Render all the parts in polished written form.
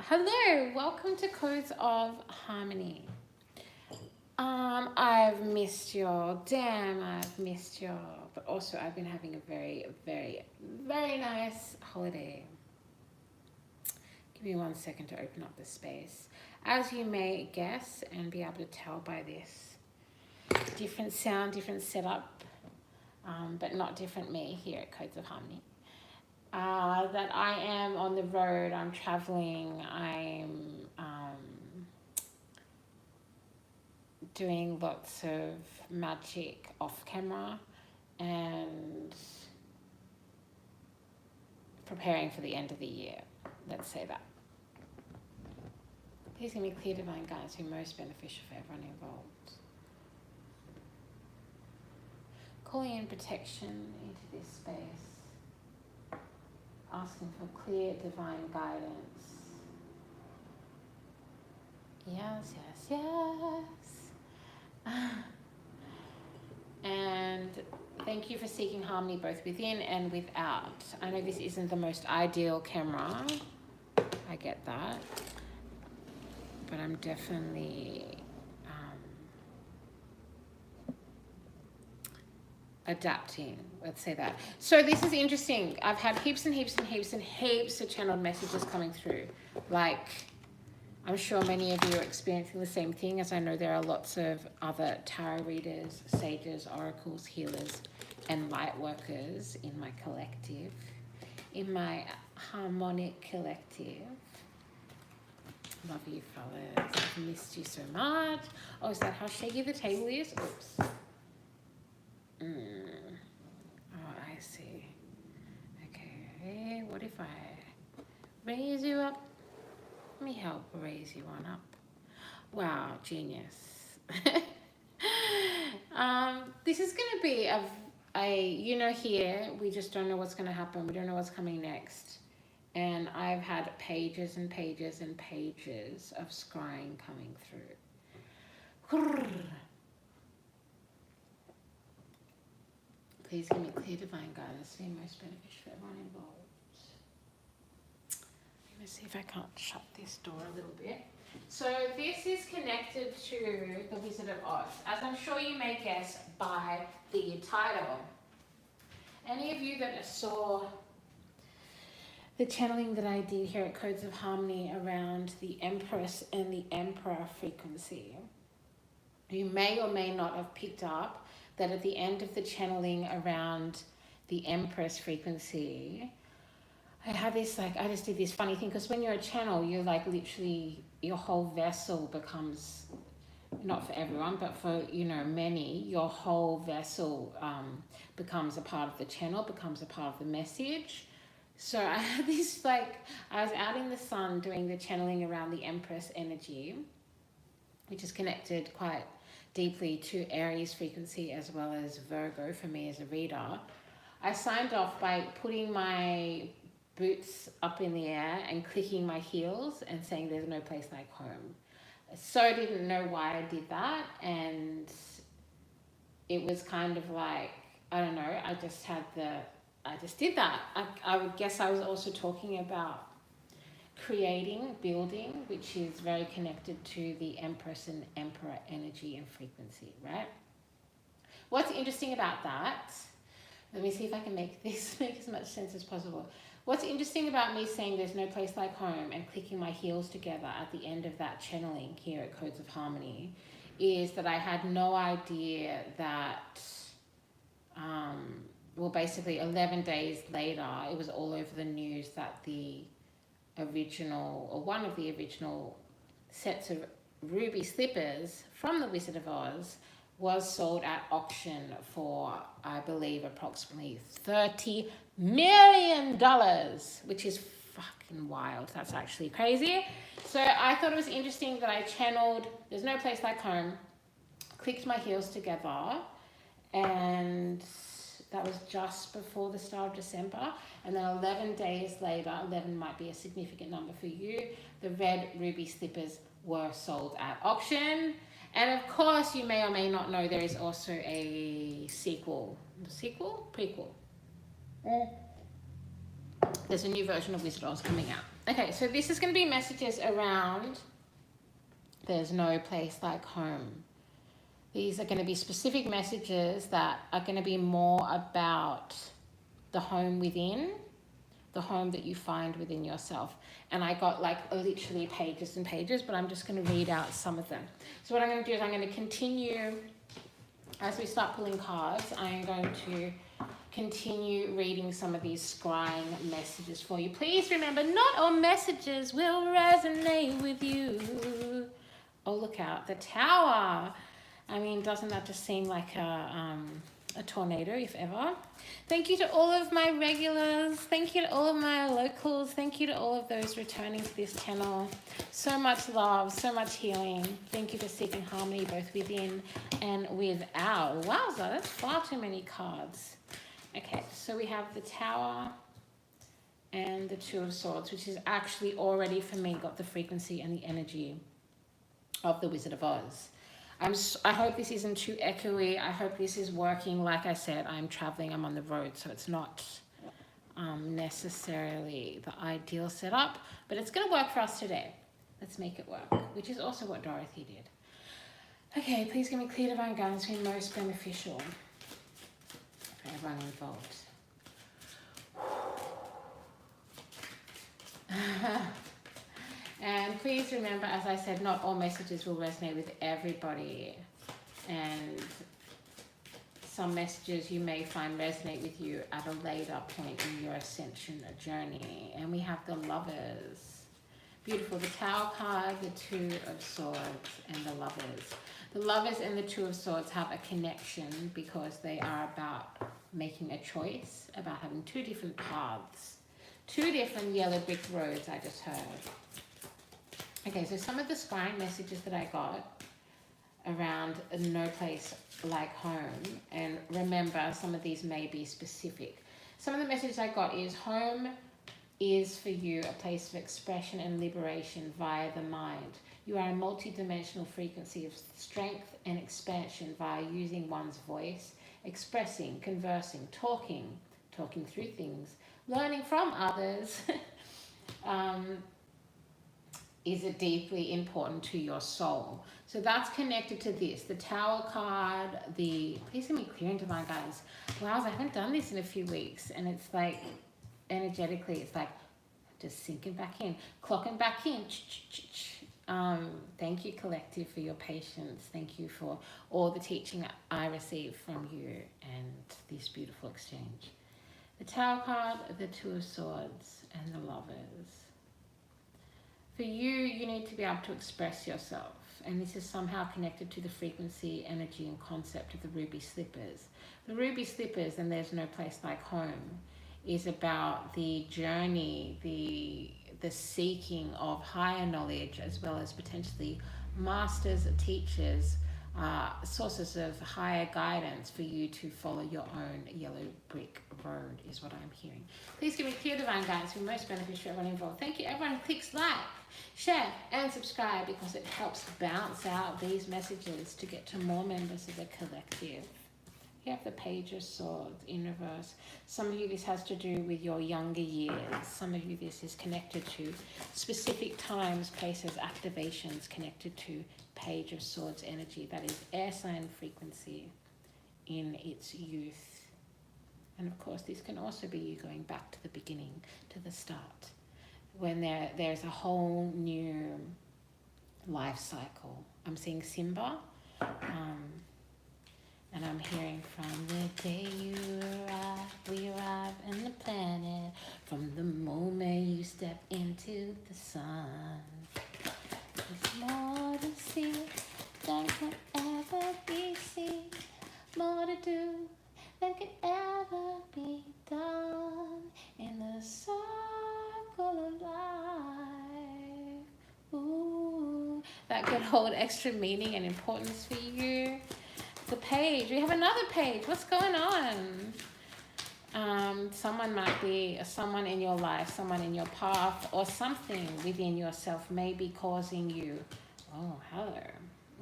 Hello, welcome to Codes of Harmony. I've missed y'all. Damn, I've missed y'all. But also, I've been having a very, very, very nice holiday. Give me 1 second to open up the space. As you may guess and be able to tell by this, different sound, different setup, but not different me here at Codes of Harmony. That I am on the road, I'm traveling, I'm doing lots of magic off camera and preparing for the end of the year, let's say that. Please give me clear divine guidance be most beneficial for everyone involved. Calling in protection into this space. Asking for clear divine guidance. Yes, yes, yes. And thank you for seeking harmony both within and without. I know this isn't the most ideal camera. I get that. But I'm definitely adapting, let's say that. So this is interesting. I've had heaps and heaps and heaps and heaps of channeled messages coming through. Like, I'm sure many of you are experiencing the same thing, as I know there are lots of other tarot readers, sages, oracles, healers, and light workers in my collective, in my harmonic collective. Love you, fellas. I've missed you so much. Oh, is that how shaky the table is? Oops. Oh, I see. Okay, what if I raise you up? Let me help raise you on up. Wow, genius. This is going to be here, we just don't know what's going to happen. We don't know what's coming next. And I've had pages and pages and pages of scrying coming through. Please give me clear divine guidance to be most beneficial for everyone involved. Let me see if I can't shut this door a little bit. So this is connected to the Wizard of Oz, as I'm sure you may guess by the title. Any of you that saw the channeling that I did here at Codes of Harmony around the Empress and the Emperor frequency, you may or may not have picked up that at the end of the channeling around the Empress frequency, I had this, I just did this funny thing, because when you're a channel, you're literally, your whole vessel becomes, not for everyone, but for, many, your whole vessel becomes a part of the channel, becomes a part of the message. So I had this, I was out in the sun doing the channeling around the Empress energy, which is connected quite deeply to Aries frequency as well as Virgo for me as a reader. I signed off by putting my boots up in the air and clicking my heels and saying there's no place like home. So didn't know why I did that, and it was kind of I don't know, I just did that. I would guess I was also talking about creating, building, which is very connected to the Empress and Emperor energy and frequency, right? What's interesting about that, let me see if I can make this make as much sense as possible. What's interesting about me saying there's no place like home and clicking my heels together at the end of that channeling here at Codes of Harmony is that I had no idea that, basically 11 days later, it was all over the news that the original, or one of the original sets of ruby slippers from the Wizard of Oz was sold at auction for, I believe, approximately $30 million, which is fucking wild. That's actually crazy. So I thought it was interesting that I channeled there's no place like home, clicked my heels together, and that was just before the start of December. And then 11 days later, 11 might be a significant number for you, the red ruby slippers were sold at auction. And of course, you may or may not know there is also a sequel? Prequel? There's a new version of Wizard of Oz coming out. Okay, so this is going to be messages around there's no place like home. These are going to be specific messages that are going to be more about the home within, the home that you find within yourself. And I got like literally pages and pages, but I'm just going to read out some of them. So what I'm going to do is I'm going to continue, as we start pulling cards, I'm going to continue reading some of these scrying messages for you. Please remember, not all messages will resonate with you. Oh, look out, the Tower. I mean, doesn't that just seem like a tornado, if ever? Thank you to all of my regulars. Thank you to all of my locals. Thank you to all of those returning to this channel. So much love, so much healing. Thank you for seeking harmony both within and without. Wowza, that's far too many cards. Okay, so we have the Tower and the Two of Swords, which is actually already, for me, got the frequency and the energy of the Wizard of Oz. I hope this isn't too echoey. I hope this is working. Like I said, I'm traveling, I'm on the road, so it's not necessarily the ideal setup, but it's going to work for us today. Let's make it work, which is also what Dorothy did. Okay, please give me clear divine guidance to be most beneficial for everyone involved. And please remember, as I said, not all messages will resonate with everybody. And some messages you may find resonate with you at a later point in your ascension journey. And we have the Lovers. Beautiful. The Tower card, the Two of Swords, and the Lovers. The Lovers and the Two of Swords have a connection because they are about making a choice, about having two different paths. Two different yellow brick roads, I just heard. Okay, so some of the scrying messages that I got around no place like home, and remember, some of these may be specific. Some of the messages I got is home is for you a place of expression and liberation via the mind. You are a multi-dimensional frequency of strength and expansion via using one's voice, expressing, conversing, talking through things, learning from others. Is it deeply important to your soul? So that's connected to this. The Tower card, please give me clear and divine guidance. Wow, I haven't done this in a few weeks, and it's like, energetically, it's like just sinking back in, clocking back in. Thank you, collective, for your patience. Thank you for all the teaching I received from you and this beautiful exchange. The Tower card, the Two of Swords, and the Lovers. For you, you need to be able to express yourself, and this is somehow connected to the frequency, energy, and concept of the Ruby Slippers. The Ruby Slippers, and there's no place like home, is about the journey, the seeking of higher knowledge, as well as potentially masters, teachers, sources of higher guidance for you to follow your own yellow brick road, is what I'm hearing. Please give me clear divine guidance for most beneficial for everyone involved. Thank you, everyone who clicks like, share, and subscribe, because it helps bounce out these messages to get to more members of the collective. You have the Page of Swords in reverse. Some of you, this has to do with your younger years. Some of you, this is connected to specific times, places, activations connected to Page of Swords energy. That is air sign frequency in its youth. And of course, this can also be you going back to the beginning, to the start, when there's a whole new life cycle. I'm seeing Simba. And I'm hearing from the day you arrive, we arrive in the planet, from the moment you step into the sun. There's more to see than can ever be seen, more to do than can ever be done in the circle of life. Ooh, that could hold extra meaning and importance for you. The Page, we have another Page. What's going on? Someone might be someone in your life, someone in your path, or something within yourself may be causing you. Oh, hello.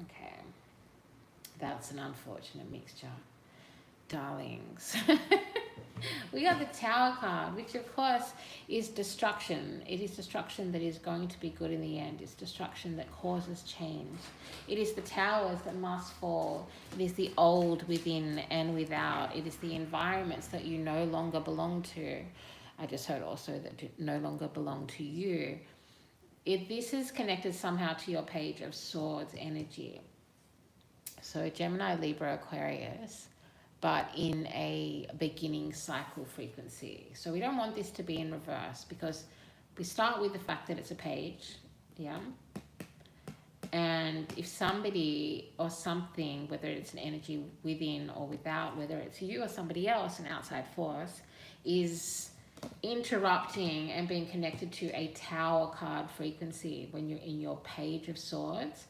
Okay. That's an unfortunate mixture. Darlings. We got the Tower card, which of course is destruction. It is destruction that is going to be good in the end. It's destruction that causes change. It is the towers that must fall. It is the old within and without. It is the environments that you no longer belong to. I just heard also that no longer belong to you. This is connected somehow to your Page of Swords energy. So Gemini, Libra, Aquarius, but in a beginning cycle frequency. So we don't want this to be in reverse, because we start with the fact that it's a page, yeah? And if somebody or something, whether it's an energy within or without, whether it's you or somebody else, an outside force, is interrupting and being connected to a Tower card frequency when you're in your Page of Swords,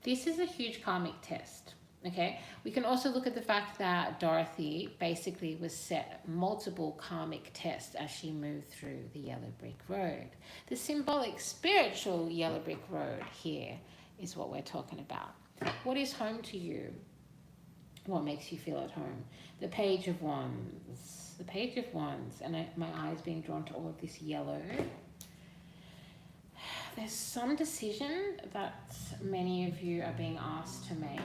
this is a huge karmic test. Okay, we can also look at the fact that Dorothy basically was set multiple karmic tests as she moved through the yellow brick road. The symbolic spiritual yellow brick road here is what we're talking about. What is home to you? What makes you feel at home? The Page of Wands. The Page of Wands, and my eyes being drawn to all of this yellow. There's some decision that many of you are being asked to make.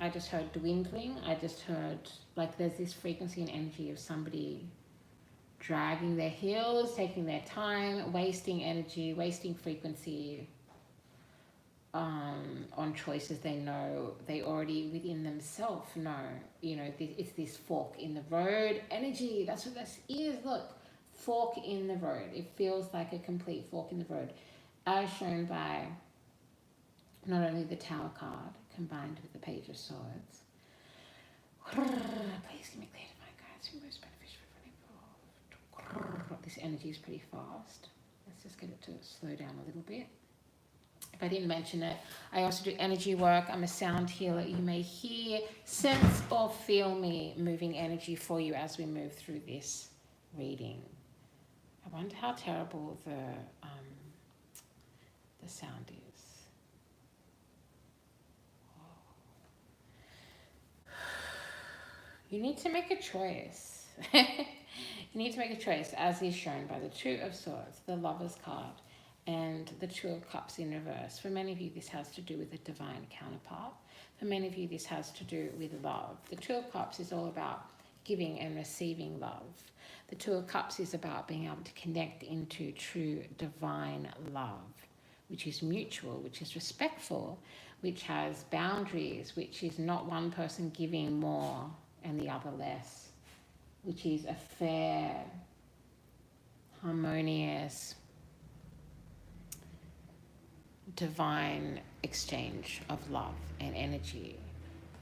I just heard dwindling. I just heard like there's this frequency and energy of somebody dragging their heels, taking their time, wasting energy, wasting frequency on choices they know they already within themselves know. You know, it's this fork in the road energy. That's what this is. Look, fork in the road. It feels like a complete fork in the road, as shown by not only the Tower card combined with the Page of Swords. Please give me clear divine guidance who most beneficial for involved. This energy is pretty fast. Let's just get it to slow down a little bit. If I didn't mention it, I also do energy work. I'm a sound healer. You may hear, sense, or feel me moving energy for you as we move through this reading. I wonder how terrible the sound is. You need to make a choice. You need to make a choice, as is shown by the Two of Swords, the Lover's card, and the Two of Cups in reverse. For many of you, this has to do with a divine counterpart. For many of you, this has to do with love. The Two of Cups is all about giving and receiving love. The Two of Cups is about being able to connect into true divine love, which is mutual, which is respectful, which has boundaries, which is not one person giving more and the other less, which is a fair, harmonious, divine exchange of love and energy.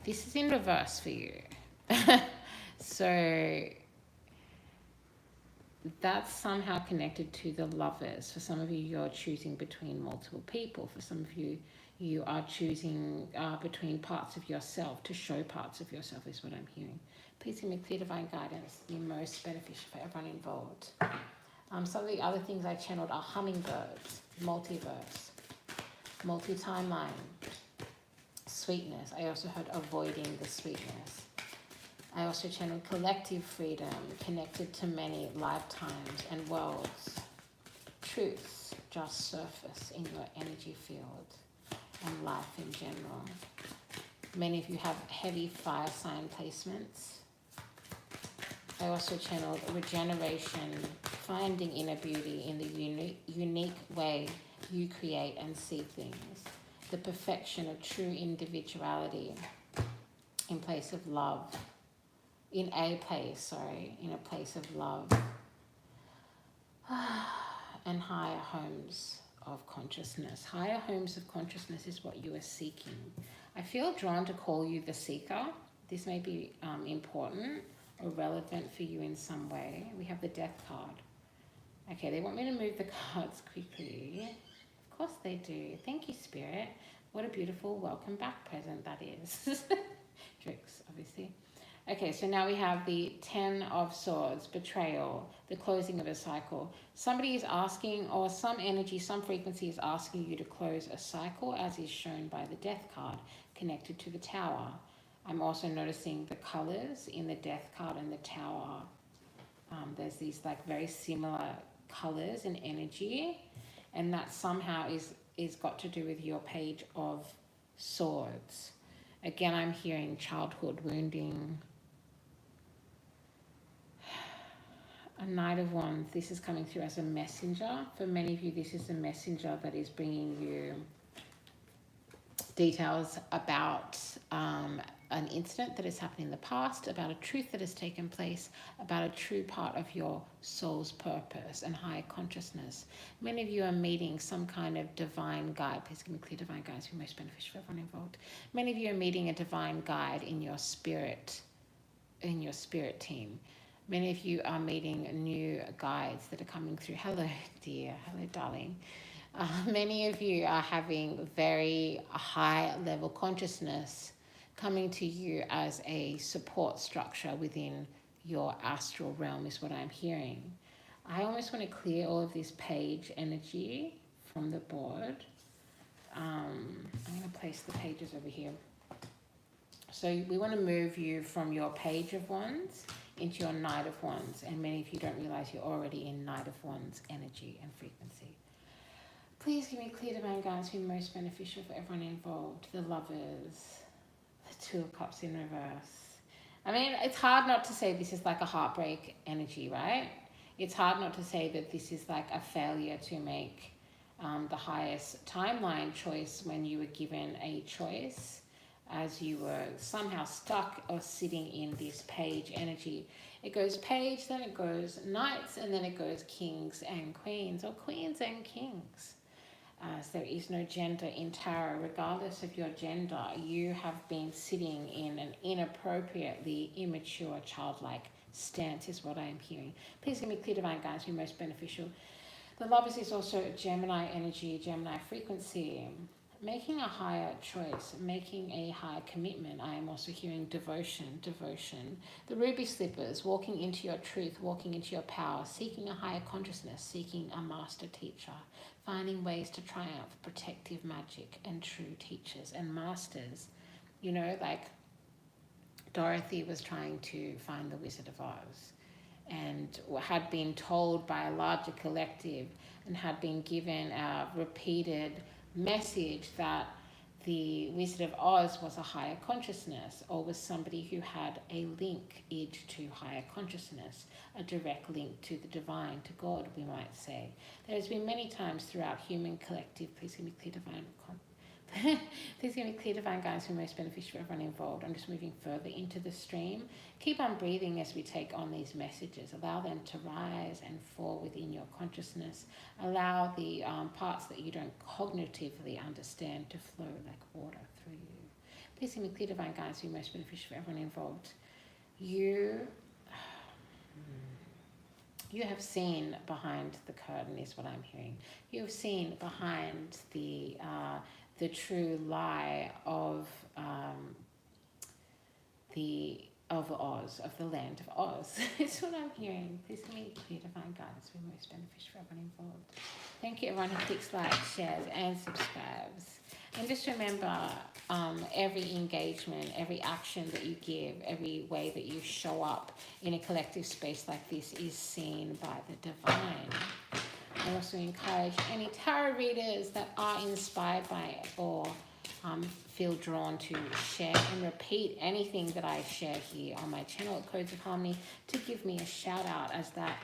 This is in reverse for you. So that's somehow connected to the Lovers. For some of you, you're choosing between multiple people. For some of you, you are choosing between parts of yourself. To show parts of yourself is what I'm hearing. Please give me clear divine guidance, the most beneficial for everyone involved. Some of the other things I channeled are hummingbirds, multiverse, multi-timeline, sweetness. I also heard avoiding the sweetness. I also channeled collective freedom, connected to many lifetimes and worlds. Truths just surface in your energy field and life in general. Many of you have heavy fire sign placements. I also channeled regeneration, finding inner beauty in the unique way you create and see things. The perfection of true individuality in place of love. In a place of love. And higher homes of consciousness. Higher homes of consciousness is what you are seeking. I feel drawn to call you the seeker. This may be important or relevant for you in some way. We have the Death card. Okay, they want me to move the cards quickly. Of course they do. Thank you, Spirit. What a beautiful welcome back present that is. Tricks, obviously. Okay, so now we have the Ten of Swords, betrayal, the closing of a cycle. Somebody is asking, or some energy, some frequency is asking you to close a cycle, as is shown by the Death card connected to the Tower. I'm also noticing the colors in the Death card and the Tower. There's these like very similar colors and energy, and that somehow is got to do with your Page of Swords. Again, I'm hearing childhood wounding. A Knight of Wands, this is coming through as a messenger. For many of you, this is a messenger that is bringing you details about an incident that has happened in the past, about a truth that has taken place, about a true part of your soul's purpose and higher consciousness. Many of you are meeting some kind of divine guide. Please give me clear divine guides who are most beneficial for everyone involved. Many of you are meeting a divine guide in your spirit team. Many of you are meeting new guides that are coming through. Hello, dear. Hello, darling. Many of you are having very high level consciousness coming to you as a support structure within your astral realm is what I'm hearing. I almost want to clear all of this page energy from the board. I'm going to place the pages over here. So we want to move you from your Page of Wands into your Knight of Wands, and many of you don't realize you're already in Knight of Wands energy and frequency. Please give me clear divine guidance be most beneficial for everyone involved. The Lovers, the Two of Cups in reverse. I mean, it's hard not to say this is like a heartbreak energy, right? It's hard not to say that this is like a failure to make the highest timeline choice when you were given a choice, as you were somehow stuck or sitting in this page energy. It goes page, then it goes knights, and then it goes kings and queens, or queens and kings. As there is no gender in tarot, regardless of your gender, you have been sitting in an inappropriately immature, childlike stance is what I am hearing. Please give me clear divine guidance be most beneficial. The Lovers is also Gemini energy, Gemini frequency. Making a higher choice, making a higher commitment. I am also hearing devotion. The Ruby Slippers, walking into your truth, walking into your power, seeking a higher consciousness, seeking a master teacher, finding ways to triumph, protective magic and true teachers and masters. You know, like Dorothy was trying to find the Wizard of Oz and had been told by a larger collective and had been given a repeated message that the Wizard of Oz was a higher consciousness, or was somebody who had a linkage to higher consciousness, a direct link to the divine, to God, we might say. There's been many times throughout human collective, please give me clear divine please give me clear divine guidance for most beneficial for everyone involved. I'm just moving further into the stream. Keep on breathing as we take on these messages. Allow them to rise and fall within your consciousness. Allow the parts that you don't cognitively understand to flow like water through you. Please give me clear divine guidance for most beneficial for everyone involved. You have seen behind the curtain is what I'm hearing. You have seen behind the true lie of Oz, of the land of Oz. It's what I'm hearing. Please give me clear divine guidance be most beneficial for everyone involved. Thank you everyone who clicks like, shares and subscribes. And just remember, every engagement, every action that you give, every way that you show up in a collective space like this is seen by the divine. I also encourage any tarot readers that are inspired by it or feel drawn to share and repeat anything that I share here on my channel at Codes of Harmony to give me a shout out, as that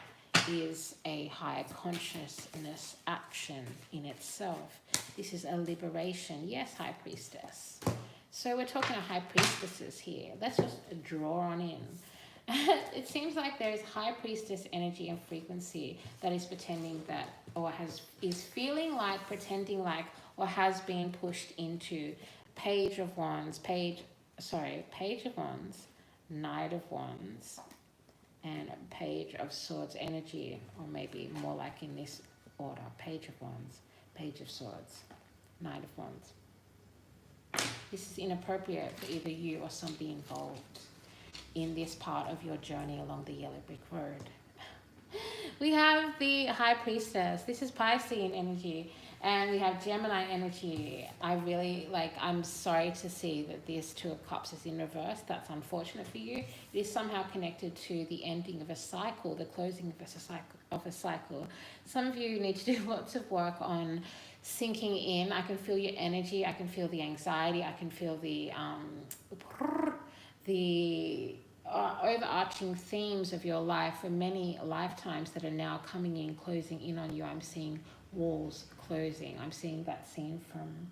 is a higher consciousness action in itself. This is a liberation. Yes, High Priestess. So we're talking to High Priestesses here. Let's just draw on in. It seems like there is High Priestess energy and frequency that is pretending that, or is feeling like, pretending like, or has been pushed into Page of Wands, Page of Wands, Knight of Wands, and Page of Swords energy, or maybe more like in this order, Page of Wands, Page of Swords, Knight of Wands. This is inappropriate for either you or somebody involved in this part of your journey along the yellow brick road. We have the High Priestess. This is Piscean energy. And we have Gemini energy. I'm sorry to see that this Two of Cups is in reverse. That's unfortunate for you. It is somehow connected to the ending of a cycle, the closing of a cycle. Some of you need to do lots of work on sinking in. I can feel your energy. I can feel the anxiety. I can feel the overarching themes of your life for many lifetimes that are now coming in, closing in on you. I'm seeing walls closing. I'm seeing that scene from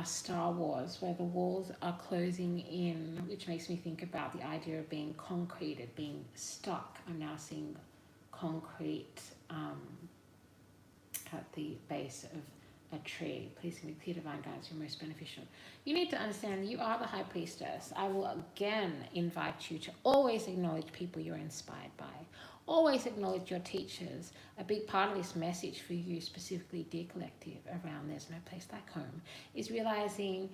Star Wars where the walls are closing in, which makes me think about the idea of being concreted, being stuck. I'm now seeing concrete at the base of a tree. Please give me clear divine guidance, your most beneficial. You need to understand you are the High Priestess. I will again invite you to always acknowledge people you're inspired by. Always acknowledge your teachers. A big part of this message for you, specifically dear collective, around There's No Place Like Home, is realizing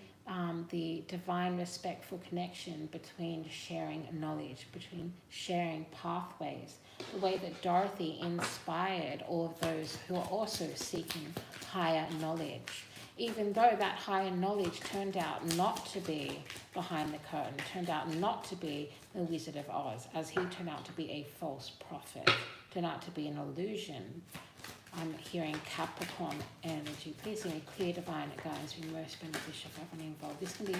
the divine respectful connection between sharing knowledge, between sharing pathways, the way that Dorothy inspired all of those who are also seeking higher knowledge. Even though that higher knowledge turned out not to be behind the curtain, turned out not to be the Wizard of Oz, as he turned out to be a false prophet, turned out to be an illusion. I'm hearing Capricorn energy. Please give me clear divine guidance, be most beneficial for everyone involved. This can be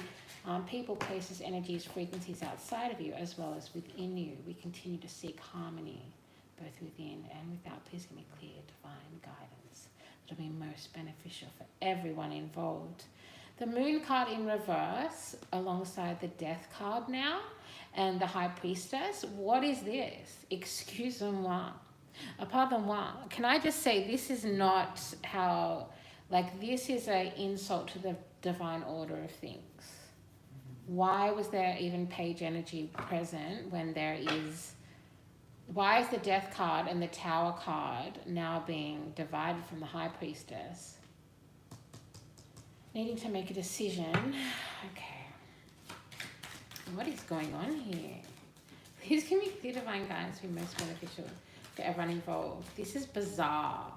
people, places, energies, frequencies outside of you as well as within you. We continue to seek harmony, both within and without. Please give me clear divine guidance. It'll be most beneficial for everyone involved. The Moon card in reverse alongside the Death card now and the High Priestess. What is this? Excusez-moi. Pardon-moi. Can I just say this is not how, this is an insult to the divine order of things. Why was there even page energy present when there is... Why is the Death card and the Tower card now being divided from the High Priestess? Needing to make a decision. Okay. What is going on here? Please give me clear divine guidance be most beneficial for everyone involved. This is bizarre.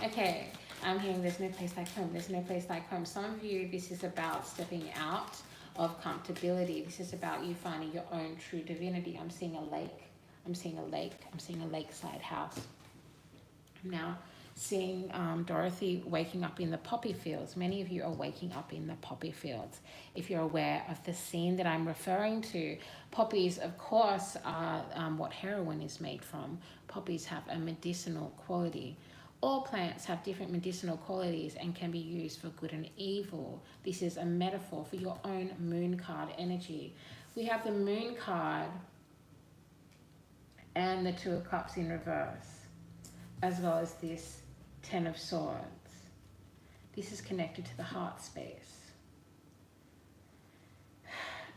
Okay. I'm hearing there's no place like home. There's no place like home. Some of you, this is about stepping out of comfortability. This is about you finding your own true divinity. I'm seeing a lake. I'm seeing a lake. I'm seeing a lakeside house. I'm now seeing Dorothy waking up in the poppy fields. Many of you are waking up in the poppy fields. If you're aware of the scene that I'm referring to, poppies, of course, are what heroin is made from. Poppies have a medicinal quality. All plants have different medicinal qualities and can be used for good and evil. This is a metaphor for your own Moon card energy. We have the Moon card and the Two of Cups in reverse, as well as this Ten of Swords. This is connected to the heart space.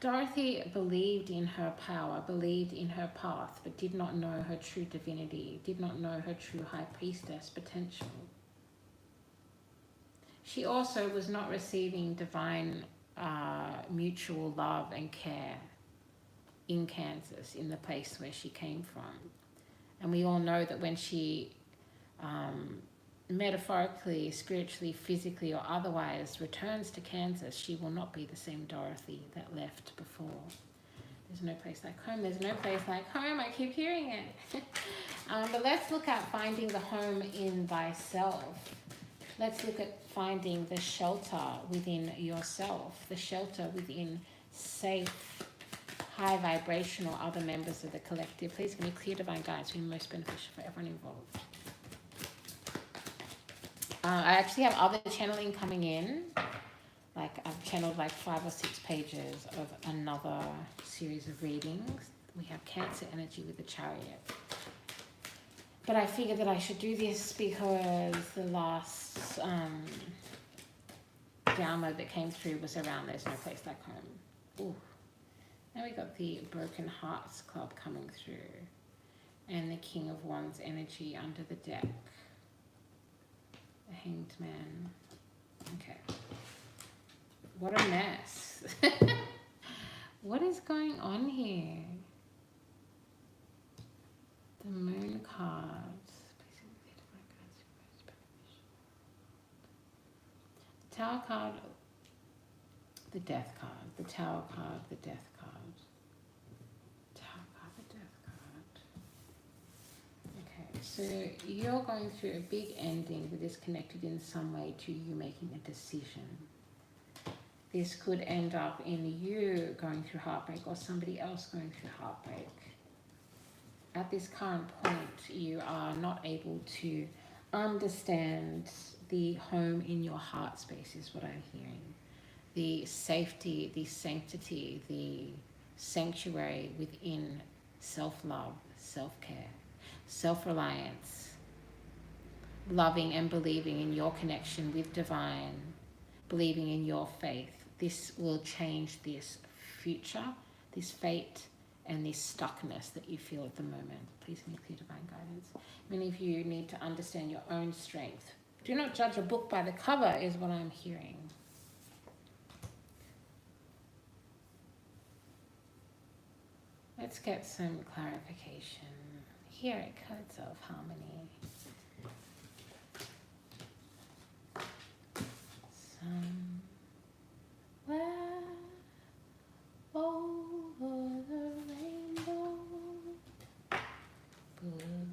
Dorothy believed in her power, believed in her path, but did not know her true divinity, did not know her true High Priestess potential. She also was not receiving divine mutual love and care in Kansas, in the place where she came from. And we all know that when she metaphorically, spiritually, physically, or otherwise returns to Kansas, she will not be the same Dorothy that left before. There's no place like home. There's no place like home. I keep hearing it. But let's look at finding the home in thyself. Let's look at finding the shelter within yourself, the shelter within safe, high vibrational other members of the collective. Please give me clear divine guidance, be most beneficial for everyone involved. I actually have other channeling coming in. I've channeled 5 or 6 pages of another series of readings. We have Cancer energy with the Chariot. But I figured that I should do this because the last download that came through was around There's No Place Like Home. Ooh. Now we got the Broken Hearts Club coming through. And the King of Wands energy under the deck. The Hanged Man. Okay. What a mess. What is going on here? The Moon cards. Tower card, the Death card, the Tower card, the Death card, Tower card, the Death card. Okay, so you're going through a big ending that is connected in some way to you making a decision. This could end up in you going through heartbreak or somebody else going through heartbreak. At this current point, you are not able to understand the home in your heart space is what I'm hearing. The safety, the sanctity, the sanctuary within self-love, self-care, self-reliance, loving and believing in your connection with divine, believing in your faith. This will change this future, this fate, and this stuckness that you feel at the moment. Please give me clear divine guidance. Many of you need to understand your own strength. Do not judge a book by the cover is what I'm hearing. Let's get some clarification. Here it codes of harmony. Somewhere over the rainbow, blue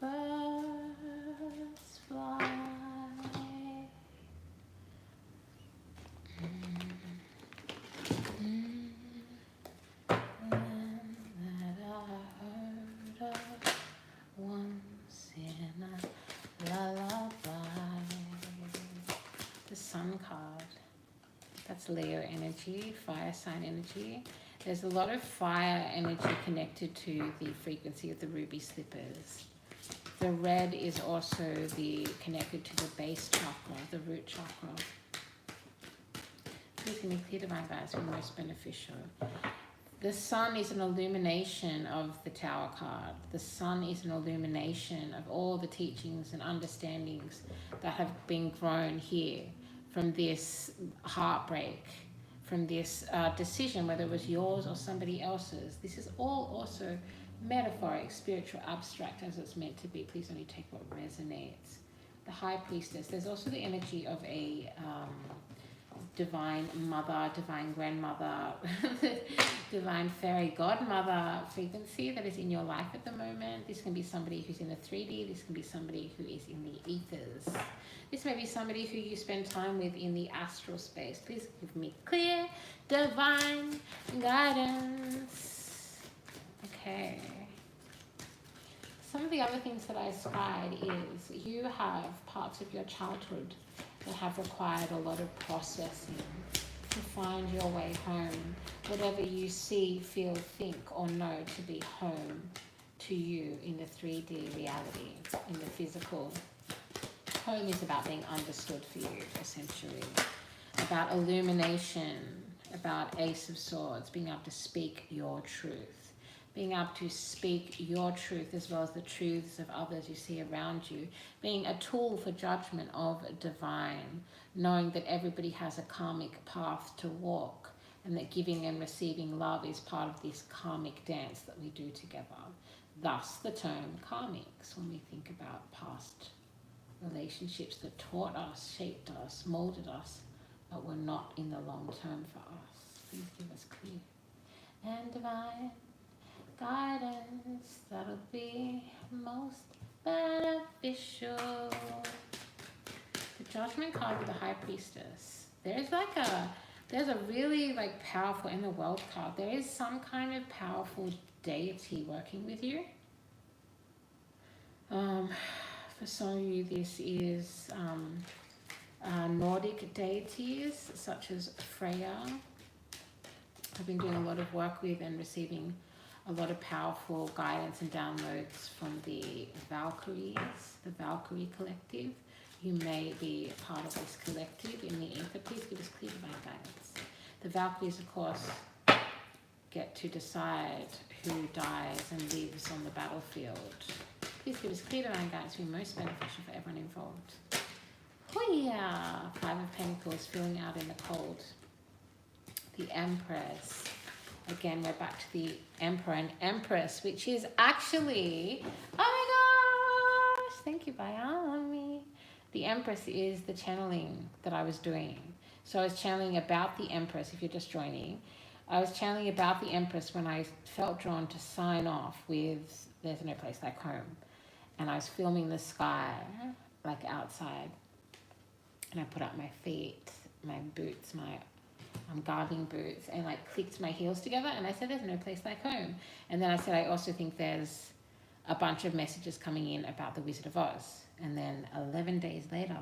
birds fly. And that I heard of once in a lullaby. The Sun card. That's Leo energy, fire sign energy. There's a lot of fire energy connected to the frequency of the ruby slippers. The red is also connected to the base chakra, the root chakra. Please give me clear divine guidance for most beneficial. The sun is an illumination of the Tower card. The sun is an illumination of all the teachings and understandings that have been grown here from this heartbreak, from this decision, whether it was yours or somebody else's. This is all also metaphoric, spiritual, abstract as it's meant to be. Please only take what resonates. The High Priestess. There's also the energy of a divine mother, divine grandmother, divine fairy godmother frequency that is in your life at the moment. This can be somebody who's in the 3D. This can be somebody who is in the ethers. This may be somebody who you spend time with in the astral space. Please give me clear divine guidance. Okay. Some of the other things that I spied is you have parts of your childhood that have required a lot of processing to find your way home. Whatever you see, feel, think, or know to be home to you in the 3D reality, in the physical. Home is about being understood for you, essentially. About illumination, about Ace of Swords, being able to speak your truth. Being able to speak your truth as well as the truths of others you see around you. Being a tool for judgment of divine. Knowing that everybody has a karmic path to walk and that giving and receiving love is part of this karmic dance that we do together. Thus the term karmics when we think about past relationships that taught us, shaped us, molded us, but were not in the long term for us. Please give us clear and divine guidance that'll be most beneficial. The Judgment card with the High Priestess. There's a really powerful in the World card. There is some kind of powerful deity working with you. For some of you, this is Nordic deities such as Freya. I've been doing a lot of work with and receiving a lot of powerful guidance and downloads from the Valkyries, the Valkyrie collective. You may be part of this collective in the ether. Please give us clear divine guidance. The Valkyries, of course, get to decide who dies and lives on the battlefield. Please give us clear divine guidance to be most beneficial for everyone involved. Oh yeah! Five of Pentacles, feeling out in the cold. The Empress. Again, we're back to the Emperor and Empress, which is actually, oh my gosh, thank you, Bayami. The Empress is the channeling that I was doing. So I was channeling about the Empress, if you're just joining. I was channeling about the Empress when I felt drawn to sign off with There's No Place Like Home. And I was filming the sky, like outside. And I put up my feet, my boots, my gardening boots, and like clicked my heels together. And I said, there's no place like home. And then I said, I also think there's a bunch of messages coming in about the Wizard of Oz. And then 11 days later,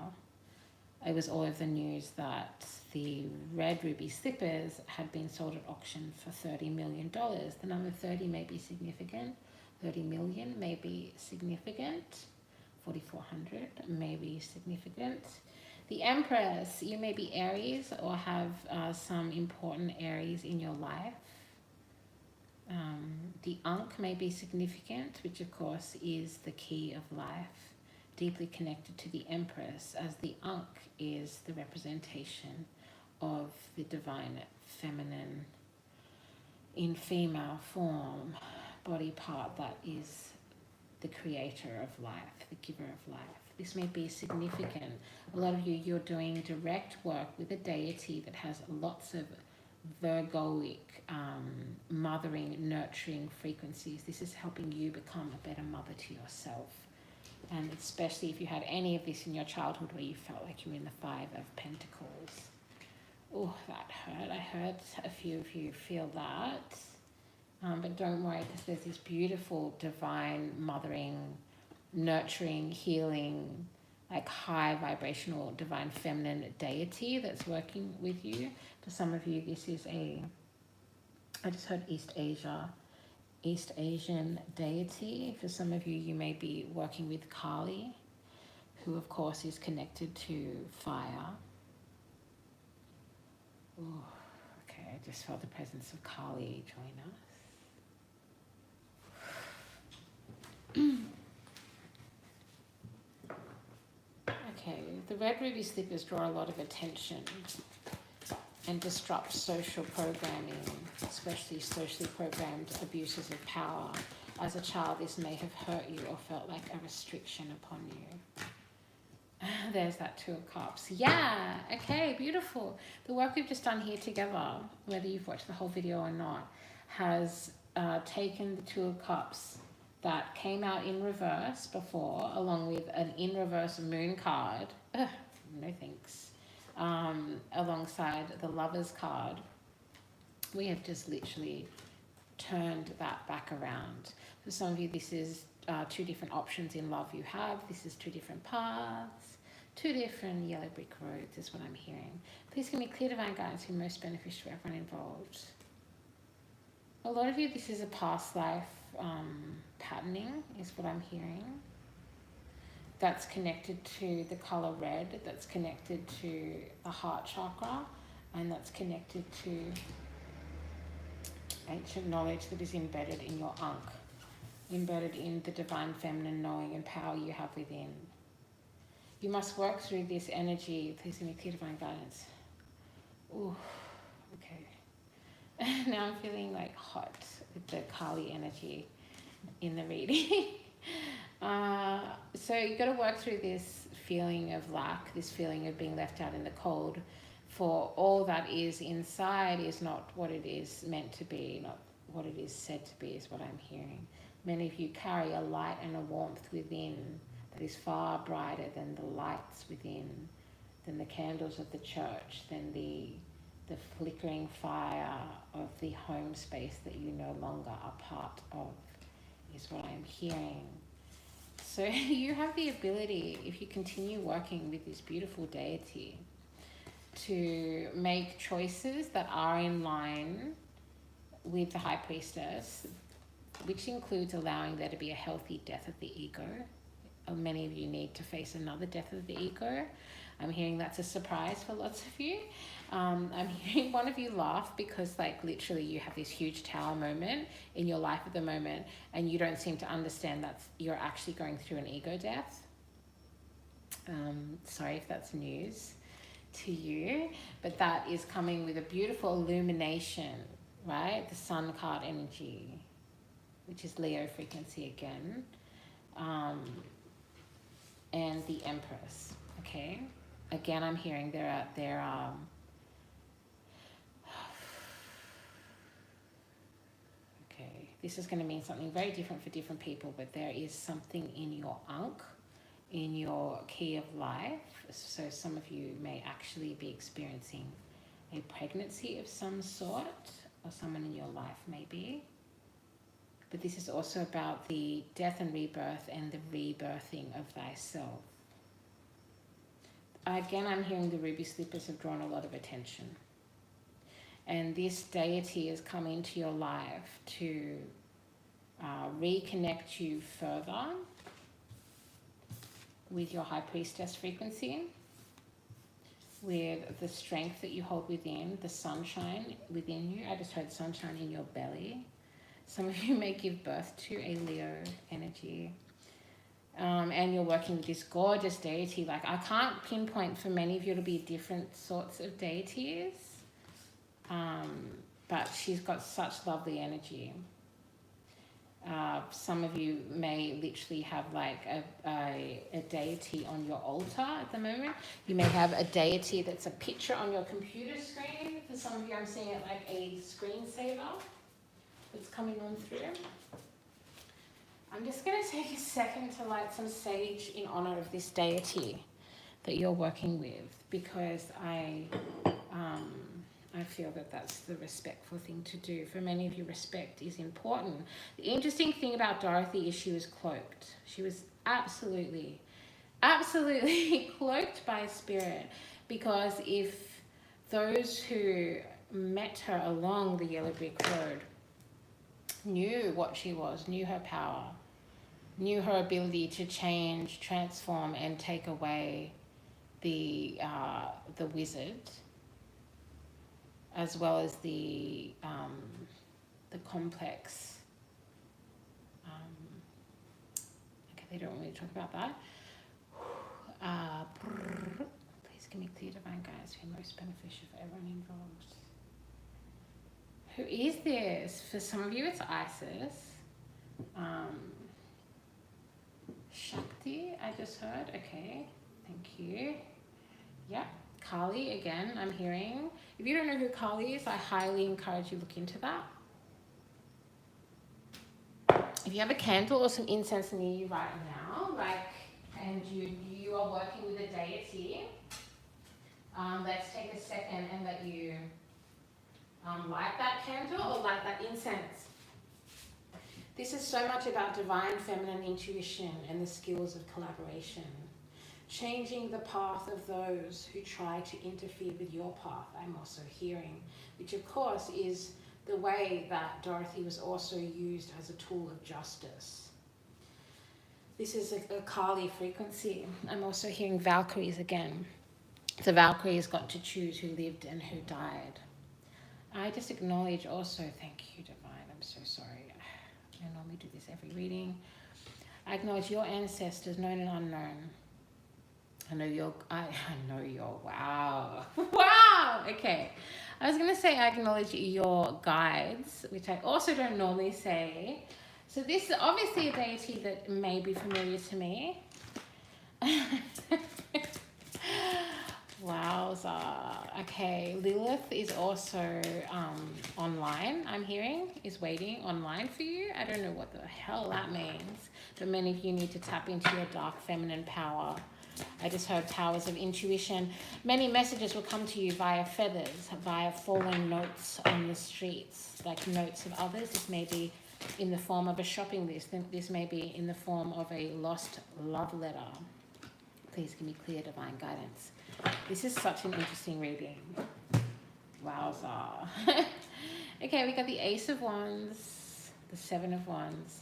it was all over the news that the red ruby slippers had been sold at auction for $30 million. The number 30 may be significant. 30 million may be significant. 4,400 may be significant. The Empress, you may be Aries or have some important Aries in your life. The Ankh may be significant, which of course is the key of life, deeply connected to the Empress, as the Ankh is the representation of the divine feminine in female form, body part that is the creator of life, the giver of life. This may be significant. A lot of you, you're doing direct work with a deity that has lots of Virgoic, mothering, nurturing frequencies. This is helping you become a better mother to yourself. And especially if you had any of this in your childhood where you felt like you were in the Five of Pentacles. Oh, that hurt. I heard a few of you feel that. But don't worry, because there's this beautiful divine mothering, nurturing, healing, like high vibrational divine feminine deity that's working with you. For some of you, this is I just heard East Asian deity. For some of you, you may be working with Kali, who of course is connected to fire. Ooh, okay, I just felt the presence of Kali join us. Okay, the red ruby slippers draw a lot of attention and disrupt social programming, especially socially programmed abuses of power. As a child, this may have hurt you or felt like a restriction upon you. There's that Two of Cups. Yeah, okay, beautiful. The work we've just done here together, whether you've watched the whole video or not, has taken the Two of Cups that came out in reverse before, along with an in reverse moon card. Ugh, no thanks. Alongside the Lovers card. We have just literally turned that back around. For some of you, this is two different options in love you have. This is two different paths, two different yellow brick roads is what I'm hearing. Please give me clear divine guidance who most beneficial for everyone involved. A lot of you, this is a past life patterning is what I'm hearing. That's connected to the color red, that's connected to the heart chakra, and that's connected to ancient knowledge that is embedded in your Ankh, embedded in the divine feminine knowing and power you have within. You must work through this energy. Please give me clear divine guidance. Ooh, okay. Now I'm feeling like hot with the Kali energy in the reading. So you got to work through this feeling of lack, this feeling of being left out in the cold, for all that is inside is not what it is meant to be, not what it is said to be is what I'm hearing. Many of you carry a light and a warmth within that is far brighter than the lights within, than the candles of the church, than the flickering fire of the home space that you no longer are part of, is what I'm hearing. So you have the ability, if you continue working with this beautiful deity, to make choices that are in line with the High Priestess, which includes allowing there to be a healthy death of the ego. Many of you need to face another death of the ego. I'm hearing that's a surprise for lots of you. I'm hearing one of you laugh because like literally you have this huge tower moment in your life at the moment and you don't seem to understand that you're actually going through an ego death. Sorry if that's news to you, but that is coming with a beautiful illumination, right? The Sun card energy, which is Leo frequency again. and the Empress. Okay, again, I'm hearing there are okay, this is going to mean something very different for different people, but there is something in your Ankh, in your key of life. So some of you may actually be experiencing a pregnancy of some sort, or someone in your life maybe. But this is also about the death and rebirth and the rebirthing of thyself. Again, I'm hearing the ruby slippers have drawn a lot of attention. And this deity is coming into your life to reconnect you further with your high priestess frequency, with the strength that you hold within, the sunshine within you. I just heard sunshine in your belly. Some of you may give birth to a Leo energy. And you're working with this gorgeous deity. Like, I can't pinpoint, for many of you it'll be different sorts of deities. But she's got such lovely energy. Some of you may literally have like a deity on your altar at the moment. You may have a deity that's a picture on your computer screen. For some of you, I'm seeing it like a screensaver that's coming on through. I'm just going to take a second to light some sage in honor of this deity that you're working with, because I feel that that's the respectful thing to do. For many of you, respect is important. The interesting thing about Dorothy is she was cloaked. She was absolutely cloaked by spirit, because if those who met her along the yellow brick road knew what she was, knew her power, knew her ability to change, transform, and take away the wizard, as well as the complex. Okay, they don't want me to talk about that. Please give me clear divine guidance who most beneficial for everyone involved. Who is this? For some of you, it's Isis. Shakti, I just heard. Okay, thank you. Yeah, Kali again, I'm hearing. If you don't know who Kali is, I highly encourage you to look into that. If you have a candle or some incense near you right now, and you are working with a deity, let's take a second and let you light that candle or light that incense. This is so much about divine feminine intuition and the skills of collaboration. Changing the path of those who try to interfere with your path, I'm also hearing, which of course is the way that Dorothy was also used as a tool of justice. This is a Kali frequency. I'm also hearing Valkyries again. The Valkyries got to choose who lived and who died. I just acknowledge also, thank you, Divine, I'm so sorry. I normally do this every reading. I acknowledge your ancestors, known and unknown. I know your, wow. Wow, okay. I was gonna say I acknowledge your guides, which I also don't normally say. So this is obviously a deity that may be familiar to me. Wowza. Okay, Lilith is also online, I'm hearing, is waiting online for you. I don't know what the hell that means, but many of you need to tap into your dark feminine power. I just heard powers of intuition. Many messages will come to you via feathers, via falling notes on the streets, like notes of others. This may be in the form of a shopping list. This may be in the form of a lost love letter. Please give me clear divine guidance. This is such an interesting reading. Wowza. Okay, we got the Ace of Wands, the Seven of Wands,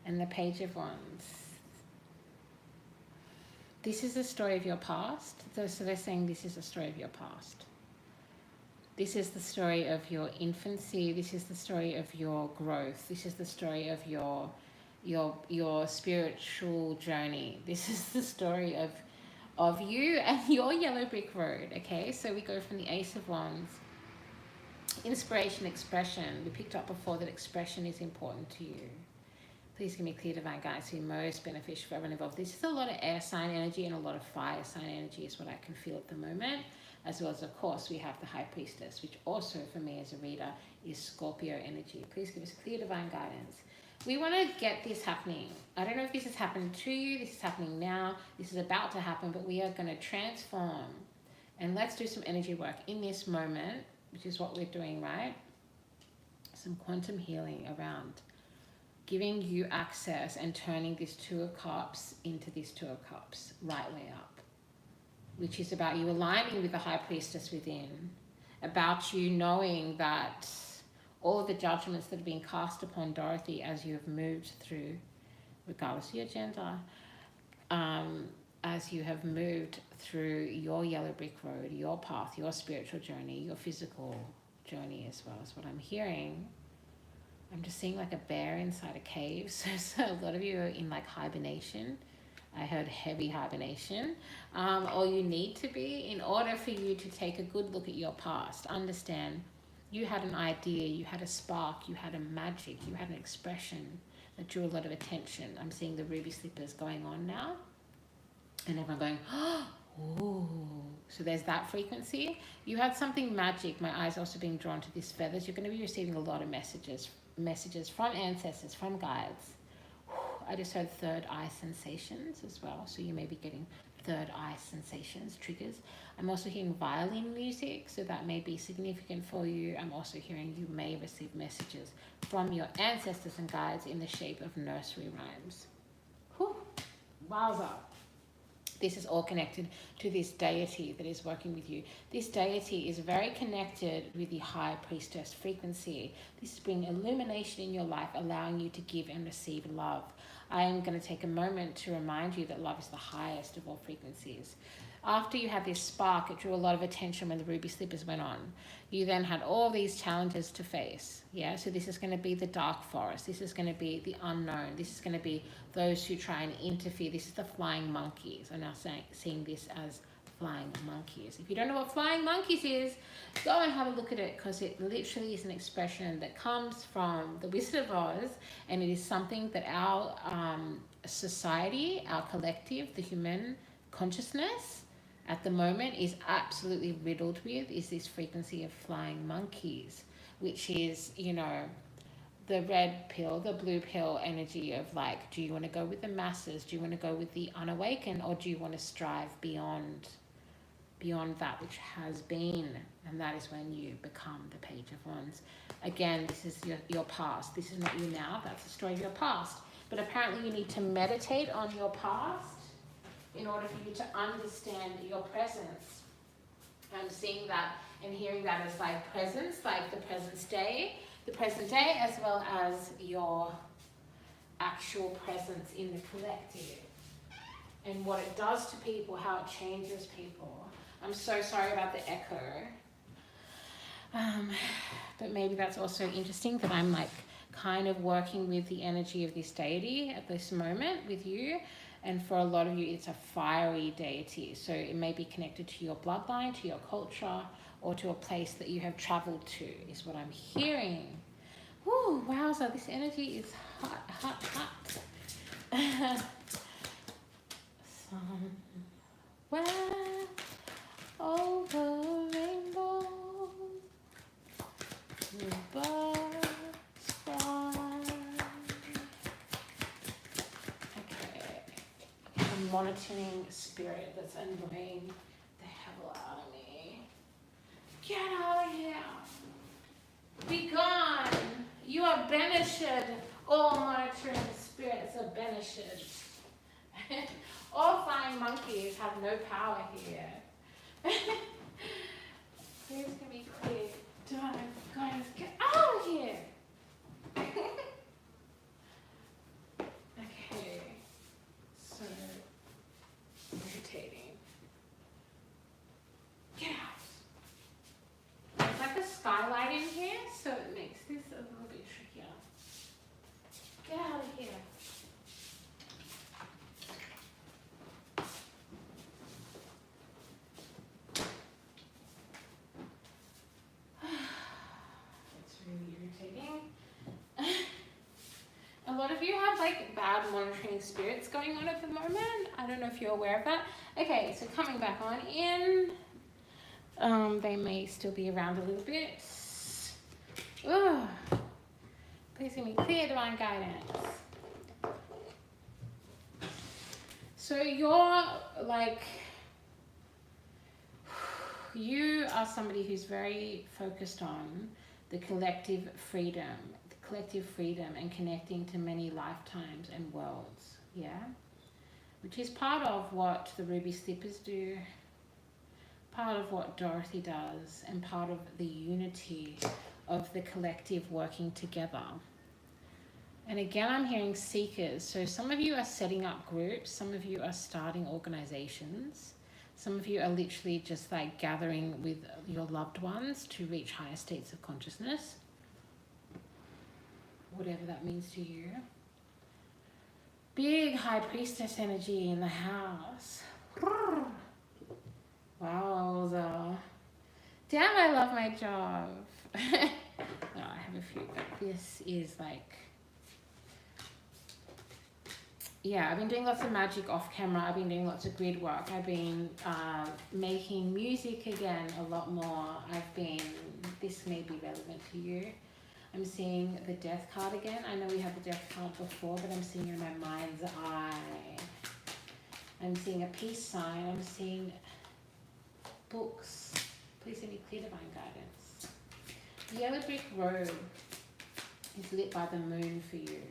and the Page of Wands. This is the story of your past. So they're saying this is the story of your past. This is the story of your infancy. This is the story of your growth. This is the story of your spiritual journey. This is the story of you and your yellow brick road. Okay, so we go from the Ace of Wands. Inspiration, expression. We picked up before that expression is important to you. Please give me clear divine guidance to be most beneficial for everyone involved. This is a lot of air sign energy and a lot of fire sign energy is what I can feel at the moment. As well as, of course, we have the High Priestess, which also for me as a reader is Scorpio energy. Please give us clear divine guidance. We want to get this happening. I don't know if this has happened to you. This is happening now. This is about to happen, but we are going to transform. And let's do some energy work in this moment, which is what we're doing, right? Some quantum healing around giving you access and turning this Two of Cups into this Two of Cups right way up, which is about you aligning with the High Priestess within, about you knowing that all of the judgments that have been cast upon Dorothy as you have moved through, regardless of your gender, as you have moved through your yellow brick road, your path, your spiritual journey, your physical journey as well, is what I'm hearing. I'm just seeing like a bear inside a cave. So a lot of you are in like hibernation. I heard heavy hibernation. Or you need to be in order for you to take a good look at your past. Understand you had an idea, you had a spark, you had a magic, you had an expression that drew a lot of attention. I'm seeing the ruby slippers going on now. And everyone going, oh, ooh. So there's that frequency. You had something magic. My eyes also being drawn to these feathers. You're going to be receiving a lot of messages from ancestors, from guides. I just heard third eye sensations as well. So you may be getting third eye sensations, triggers. I'm also hearing violin music, so that may be significant for you. I'm also hearing you may receive messages from your ancestors and guides in the shape of nursery rhymes. Whew. Wowza. This is all connected to this deity that is working with you. This deity is very connected with the High Priestess frequency. This is bringing illumination in your life, allowing you to give and receive love. I am going to take a moment to remind you that love is the highest of all frequencies. After you had this spark, it drew a lot of attention when the ruby slippers went on. You then had all these challenges to face. Yeah, so this is going to be the dark forest. This is going to be the unknown. This is going to be those who try and interfere. This is the flying monkeys. I'm now seeing this as flying monkeys. If you don't know what flying monkeys is, go and have a look at it, because it literally is an expression that comes from the Wizard of Oz, and it is something that our society, our collective, the human consciousness at the moment is absolutely riddled with, is this frequency of flying monkeys, which is, you know, the red pill, the blue pill energy of like, do you want to go with the masses? Do you want to go with the unawakened? Or do you want to strive beyond that which has been? And that is when you become the Page of Wands. Again, this is your past. This is not you now. That's the story of your past. But apparently you need to meditate on your past in order for you to understand your presence. I'm seeing that and hearing that as like presence, like the present day, as well as your actual presence in the collective and what it does to people, how it changes people. I'm so sorry about the echo. But maybe that's also interesting that I'm like kind of working with the energy of this deity at this moment with you. And for a lot of you, it's a fiery deity. So it may be connected to your bloodline, to your culture, or to a place that you have traveled to, is what I'm hearing. Woo, wowza, this energy is hot, hot, hot. Somewhere over rainbow, the birds fly. Monitoring spirit that's annoying the hell out of me. Get out of here. Be gone. You are banished. All monitoring spirits are banished. All flying monkeys have no power here. Please can be clear. Don't, guys, get out of here. Okay. So irritating. Get out. There's like a skylight in here, so it makes this a little bit trickier. Get out of here. It's really irritating. A lot of you have like bad monitoring spirits going on at the moment. I don't know if you're aware of that. Okay, so coming back on in. They may still be around a little bit. Ugh. Please give me clear divine guidance. So you're like, you are somebody who's very focused on the collective freedom and connecting to many lifetimes and worlds, yeah? Which is part of what the Ruby Slippers do, part of what Dorothy does, and part of the unity of the collective working together. And again, I'm hearing seekers. So some of you are setting up groups, some of you are starting organizations, some of you are literally just like gathering with your loved ones to reach higher states of consciousness, whatever that means to you. Big High Priestess energy in the house. Wowza. Damn, I love my job. No, I have a few, but this is like, yeah, I've been doing lots of magic off camera. I've been doing lots of grid work. I've been making music again a lot more. This may be relevant to you. I'm seeing the death card again. I know we had the death card before, but I'm seeing it in my mind's eye. I'm seeing a peace sign. I'm seeing books. Please give me clear divine guidance. The yellow brick road is lit by the moon for you.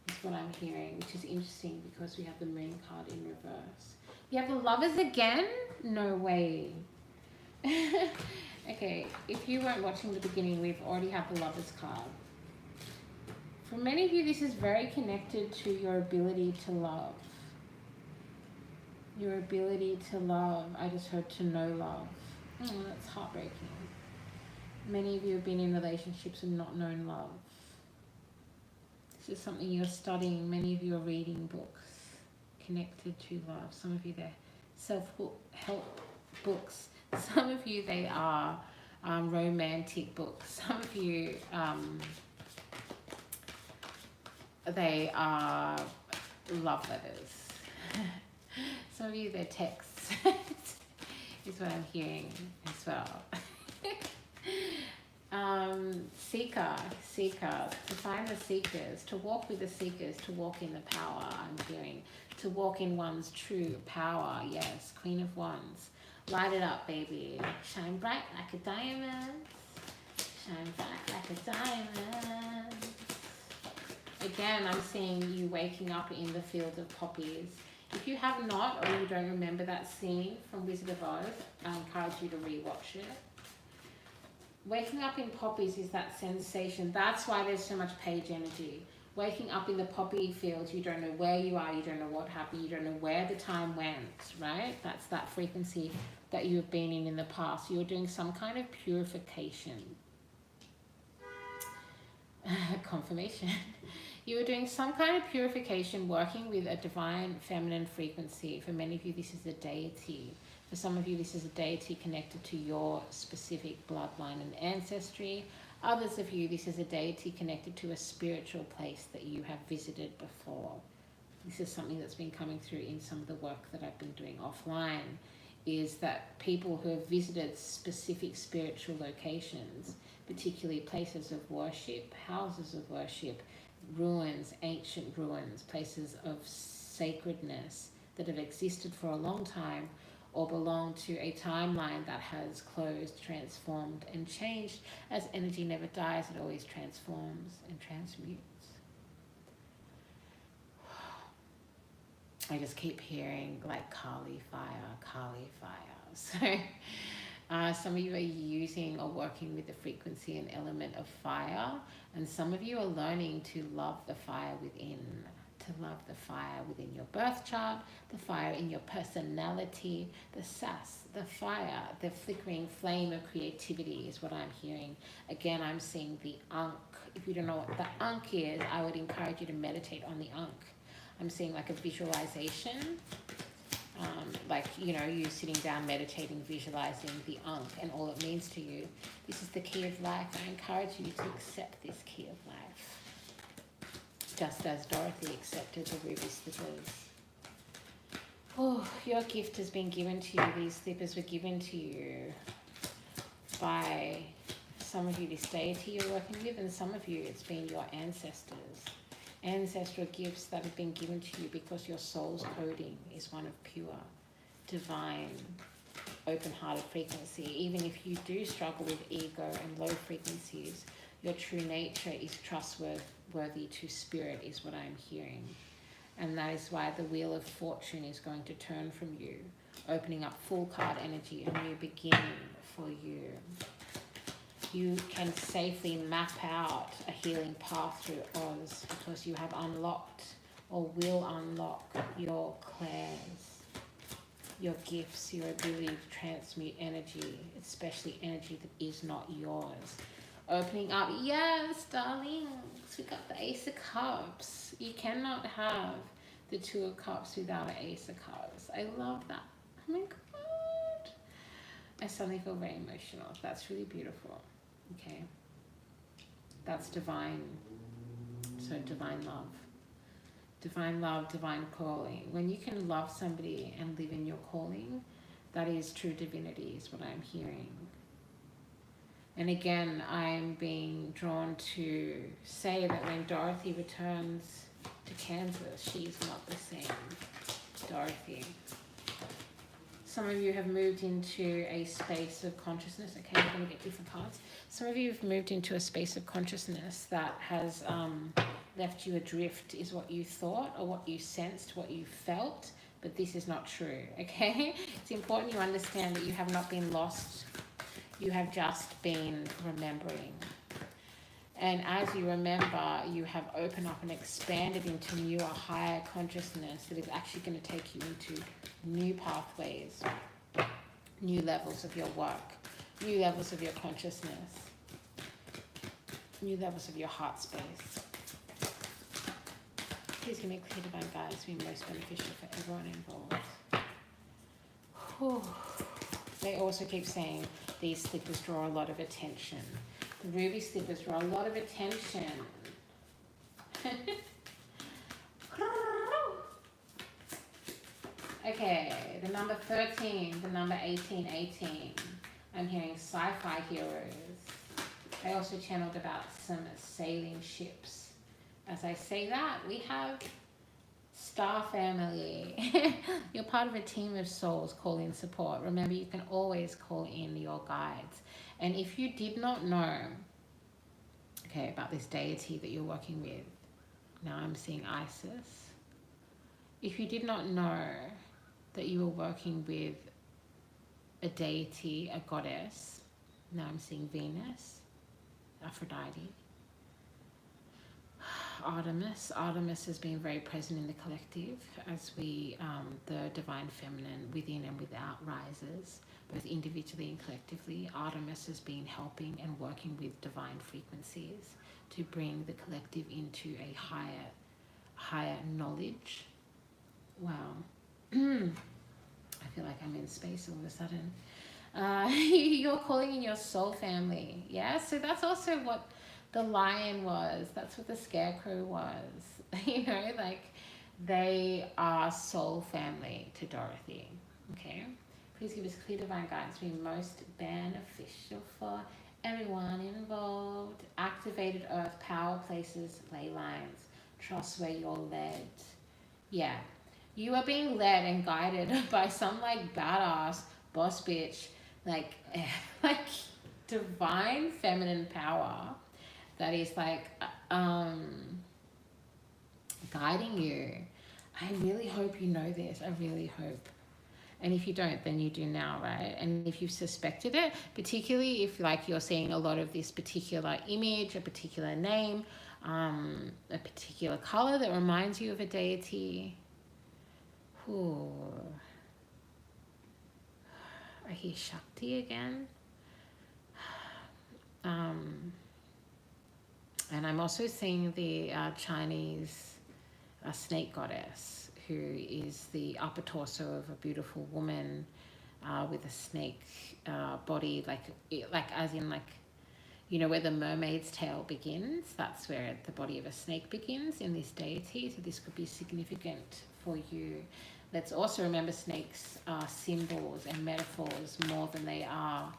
That's what I'm hearing, which is interesting because we have the moon card in reverse. You have the lovers again? No way. Okay, if you weren't watching the beginning, we've already had the lovers card. For many of you, this is very connected to your ability to love. Your ability to love. I just heard to know love. Oh, that's heartbreaking. Many of you have been in relationships and not known love. This is something you're studying. Many of you are reading books connected to love. Some of you, they're self-help books. Some of you, they are romantic books. Some of you, they are love letters. Some of you, they're texts. Is what I'm hearing as well. Seeker, to find the seekers, to walk with the seekers, to walk in the power, I'm hearing. To walk in one's true power, yes, Queen of Wands. Light it up, baby. Shine bright like a diamond. Shine bright like a diamond. Again, I'm seeing you waking up in the field of poppies. If you have not, or you don't remember that scene from Wizard of Oz, I encourage you to rewatch it. Waking up in poppies is that sensation. That's why there's so much page energy. Waking up in the poppy fields, you don't know where you are, you don't know what happened, you don't know where the time went, right? That's that frequency that you've been in the past. You're doing some kind of purification. Confirmation. You were doing some kind of purification, working with a divine feminine frequency. For many of you, this is a deity. For some of you, this is a deity connected to your specific bloodline and ancestry. Others of you, this is a deity connected to a spiritual place that you have visited before. This is something that's been coming through in some of the work that I've been doing offline, is that people who have visited specific spiritual locations, particularly places of worship, houses of worship, ruins, ancient ruins, places of sacredness that have existed for a long time, or belong to a timeline that has closed, transformed, and changed. As energy never dies, it always transforms and transmutes. I just keep hearing like Kali fire. So some of you are using or working with the frequency and element of fire, and some of you are learning to love the fire within. To love the fire within your birth chart, the fire in your personality, the sass, the fire, the flickering flame of creativity is what I'm hearing. Again, I'm seeing the Ankh. If you don't know what the Ankh is, I would encourage you to meditate on the Ankh. I'm seeing like a visualization, like, you know, you sitting down, meditating, visualizing the Ankh and all it means to you. This is the key of life. I encourage you to accept this key of life. just as Dorothy accepted the ruby slippers. Oh, your gift has been given to you. These slippers were given to you by some of you, this deity you're working with, and some of you, it's been your ancestors. Ancestral gifts that have been given to you because your soul's coding is one of pure, divine, open-hearted frequency. Even if you do struggle with ego and low frequencies, your true nature is trustworthy to spirit, is what I'm hearing. And that is why the wheel of fortune is going to turn from you, opening up full card energy, a new beginning for you. You can safely map out a healing path through Oz because you have unlocked or will unlock your clairs, your gifts, your ability to transmute energy, especially energy that is not yours. Opening up, yes, darlings, we got the Ace of Cups. You cannot have the Two of Cups without an Ace of Cups. I love that. Oh my God. I suddenly feel very emotional. That's really beautiful. Okay. That's divine. So divine love. Divine love, divine calling. When you can love somebody and live in your calling, that is true divinity, is what I'm hearing. And again, I'm being drawn to say that when Dorothy returns to Kansas, she's not the same Dorothy. Some of you have moved into a space of consciousness. Okay, we're going to get different parts. Some of you have moved into a space of consciousness that has left you adrift, is what you thought or what you sensed, what you felt, but this is not true, okay? It's important you understand that you have not been lost. You have just been remembering. And as you remember, you have opened up and expanded into newer, higher consciousness that is actually going to take you into new pathways, new levels of your work, new levels of your consciousness, new levels of your heart space. Please give me clear divine guidance to be most beneficial for everyone involved. Whew. They also keep saying these slippers draw a lot of attention. The ruby slippers draw a lot of attention. Okay, the number 13, the number 1818. I'm hearing sci-fi heroes. I also channeled about some sailing ships. As I say that, we have Star Family. You're part of a team of souls. Call in support. Remember, you can always call in your guides. And if you did not know, okay, about this deity that you're working with, now I'm seeing Isis. If you did not know that you were working with a deity, a goddess, now I'm seeing Venus, Aphrodite, Artemis. Artemis has been very present in the collective as we, the divine feminine within and without rises, both individually and collectively. Artemis has been helping and working with divine frequencies to bring the collective into a higher knowledge. Wow. I feel like I'm in space all of a sudden. You're calling in your soul family. Yeah, so that's also what the lion was. That's what the scarecrow was. You know, like they are soul family to Dorothy. Okay? Please give us clear divine guidance to be most beneficial for everyone involved. Activated earth, power places, ley lines. Trust where you're led. Yeah. You are being led and guided by some like badass boss bitch, like divine feminine power that is like guiding you. I really hope you know this. I really hope. And if you don't, then you do now, right? And if you've suspected it, particularly if like you're seeing a lot of this particular image, a particular name, a particular color that reminds you of a deity. Ooh. I hear Shakti again. And I'm also seeing the Chinese snake goddess, who is the upper torso of a beautiful woman with a snake body, like as in like you know, where the mermaid's tail begins, that's where the body of a snake begins in this deity. So this could be significant for you. Let's also remember snakes are symbols and metaphors more than they are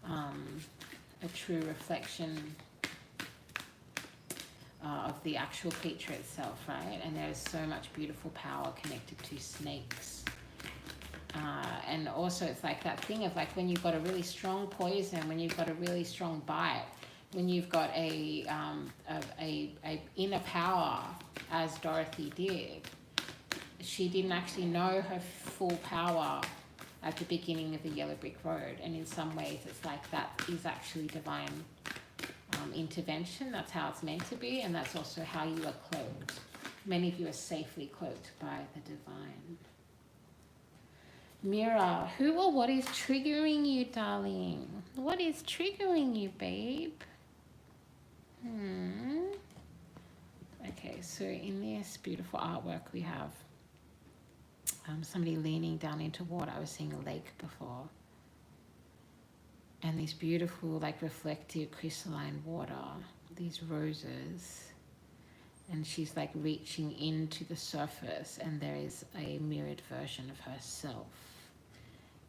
a true reflection of the actual creature itself, right? And there's so much beautiful power connected to snakes. And also it's like that thing of like when you've got a really strong poison, when you've got a really strong bite, when you've got a inner power, as Dorothy did, she didn't actually know her full power at the beginning of the Yellow Brick Road. And in some ways it's like that is actually divine intervention. That's how it's meant to be, and that's also how you are cloaked. Many of you are safely cloaked by the divine. Mirror, who or what is triggering you, darling? What is triggering you, babe? Okay, so in this beautiful artwork we have somebody leaning down into water. I was seeing a lake before. And these beautiful, like reflective crystalline water, these roses. And she's like reaching into the surface, and there is a mirrored version of herself.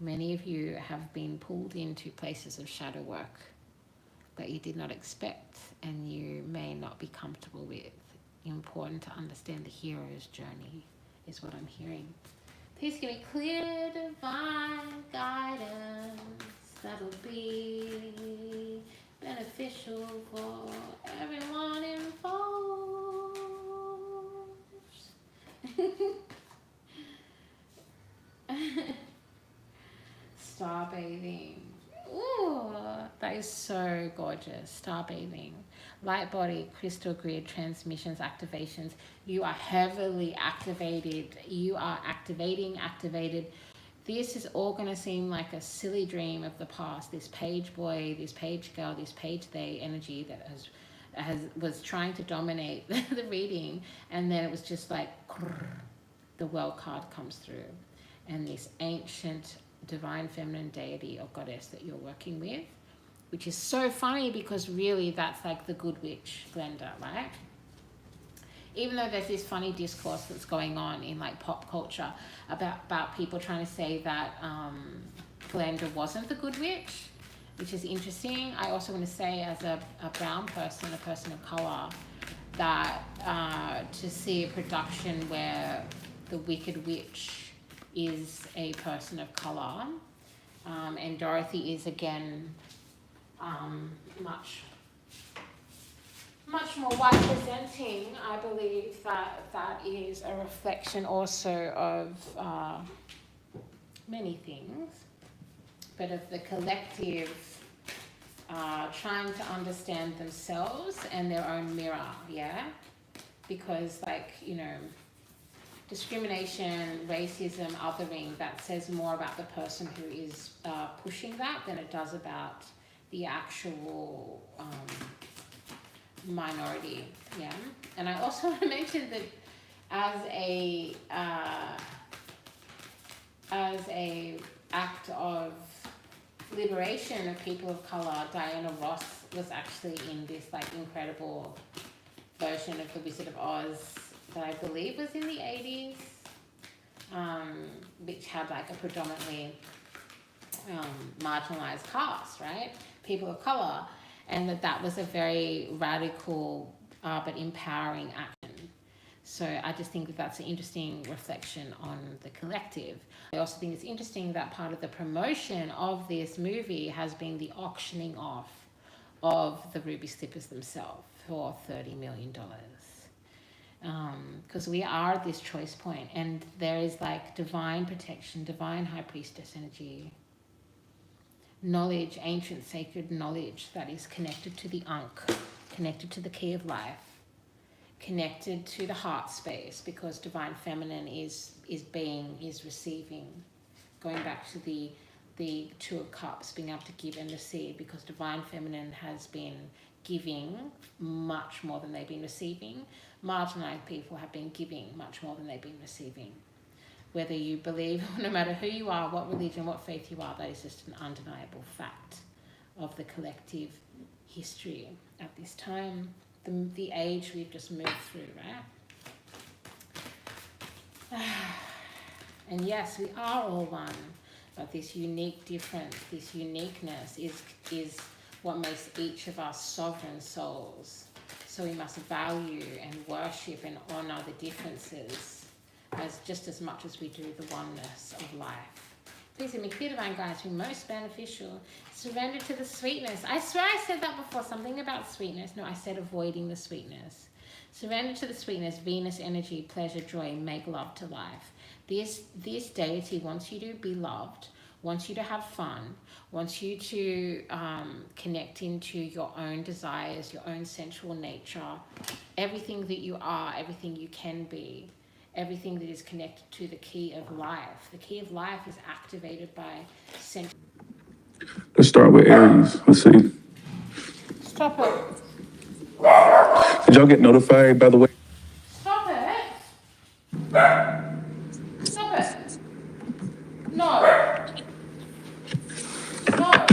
Many of you have been pulled into places of shadow work that you did not expect and you may not be comfortable with. Important to understand the hero's journey is what I'm hearing. Please give me clear divine guidance that'll be beneficial for everyone involved. Star bathing. Ooh, that is so gorgeous. Star bathing. Light body, crystal grid, transmissions, activations. You are heavily activated. You are activated. This is all going to seem like a silly dream of the past. This page boy, this page girl, this page they energy that was trying to dominate the reading, and then it was just like the World card comes through, and this ancient divine feminine deity or goddess that you're working with, which is so funny because really that's like the good witch Glenda, right? Even though there's this funny discourse that's going on in like pop culture about people trying to say that Glenda wasn't the good witch, which is interesting. I also want to say, as a brown person, a person of color, that to see a production where the Wicked Witch is a person of color, and Dorothy is again much more white presenting, I believe that is a reflection also of many things, but of the collective trying to understand themselves and their own mirror, yeah? Because, like, you know, discrimination, racism, othering, that says more about the person who is pushing that than it does about the actual minority, yeah? And I also want to mention that as a act of liberation of people of color, Diana Ross was actually in this like incredible version of The Wizard of Oz that I believe was in the 80s, which had like a predominantly marginalized cast, right? People of color, and that was a very radical but empowering action. So I just think that that's an interesting reflection on the collective. I also think it's interesting that part of the promotion of this movie has been the auctioning off of the ruby slippers themselves for $30 million. Because we are at this choice point, and there is like divine protection, divine high priestess energy, knowledge, ancient sacred knowledge that is connected to the Ankh, connected to the key of life, connected to the heart space, because divine feminine is receiving, going back to the Two of Cups, being able to give and receive, because divine feminine has been giving much more than they've been receiving. Marginalized people have been giving much more than they've been receiving. Whether you believe, no matter who you are, what religion, what faith you are, that is just an undeniable fact of the collective history at this time, the age we've just moved through, right? And yes, we are all one, but this unique difference, this uniqueness is what makes each of us sovereign souls. So we must value and worship and honor the differences as just as much as we do the oneness of life. Please give me clear divine guidance to be most beneficial. Surrender to the sweetness. I swear I said that before, something about sweetness. No, I said avoiding the sweetness. Surrender to the sweetness, Venus energy, pleasure, joy, make love to life. This deity wants you to be loved, wants you to have fun, wants you to connect into your own desires, your own sensual nature, everything that you are, everything you can be, everything that is connected to the key of life. The key of life is activated by sensual. Let's start with Aries. Let's see. Stop it. Did y'all get notified, by the way? Stop it. Stop it. No. No.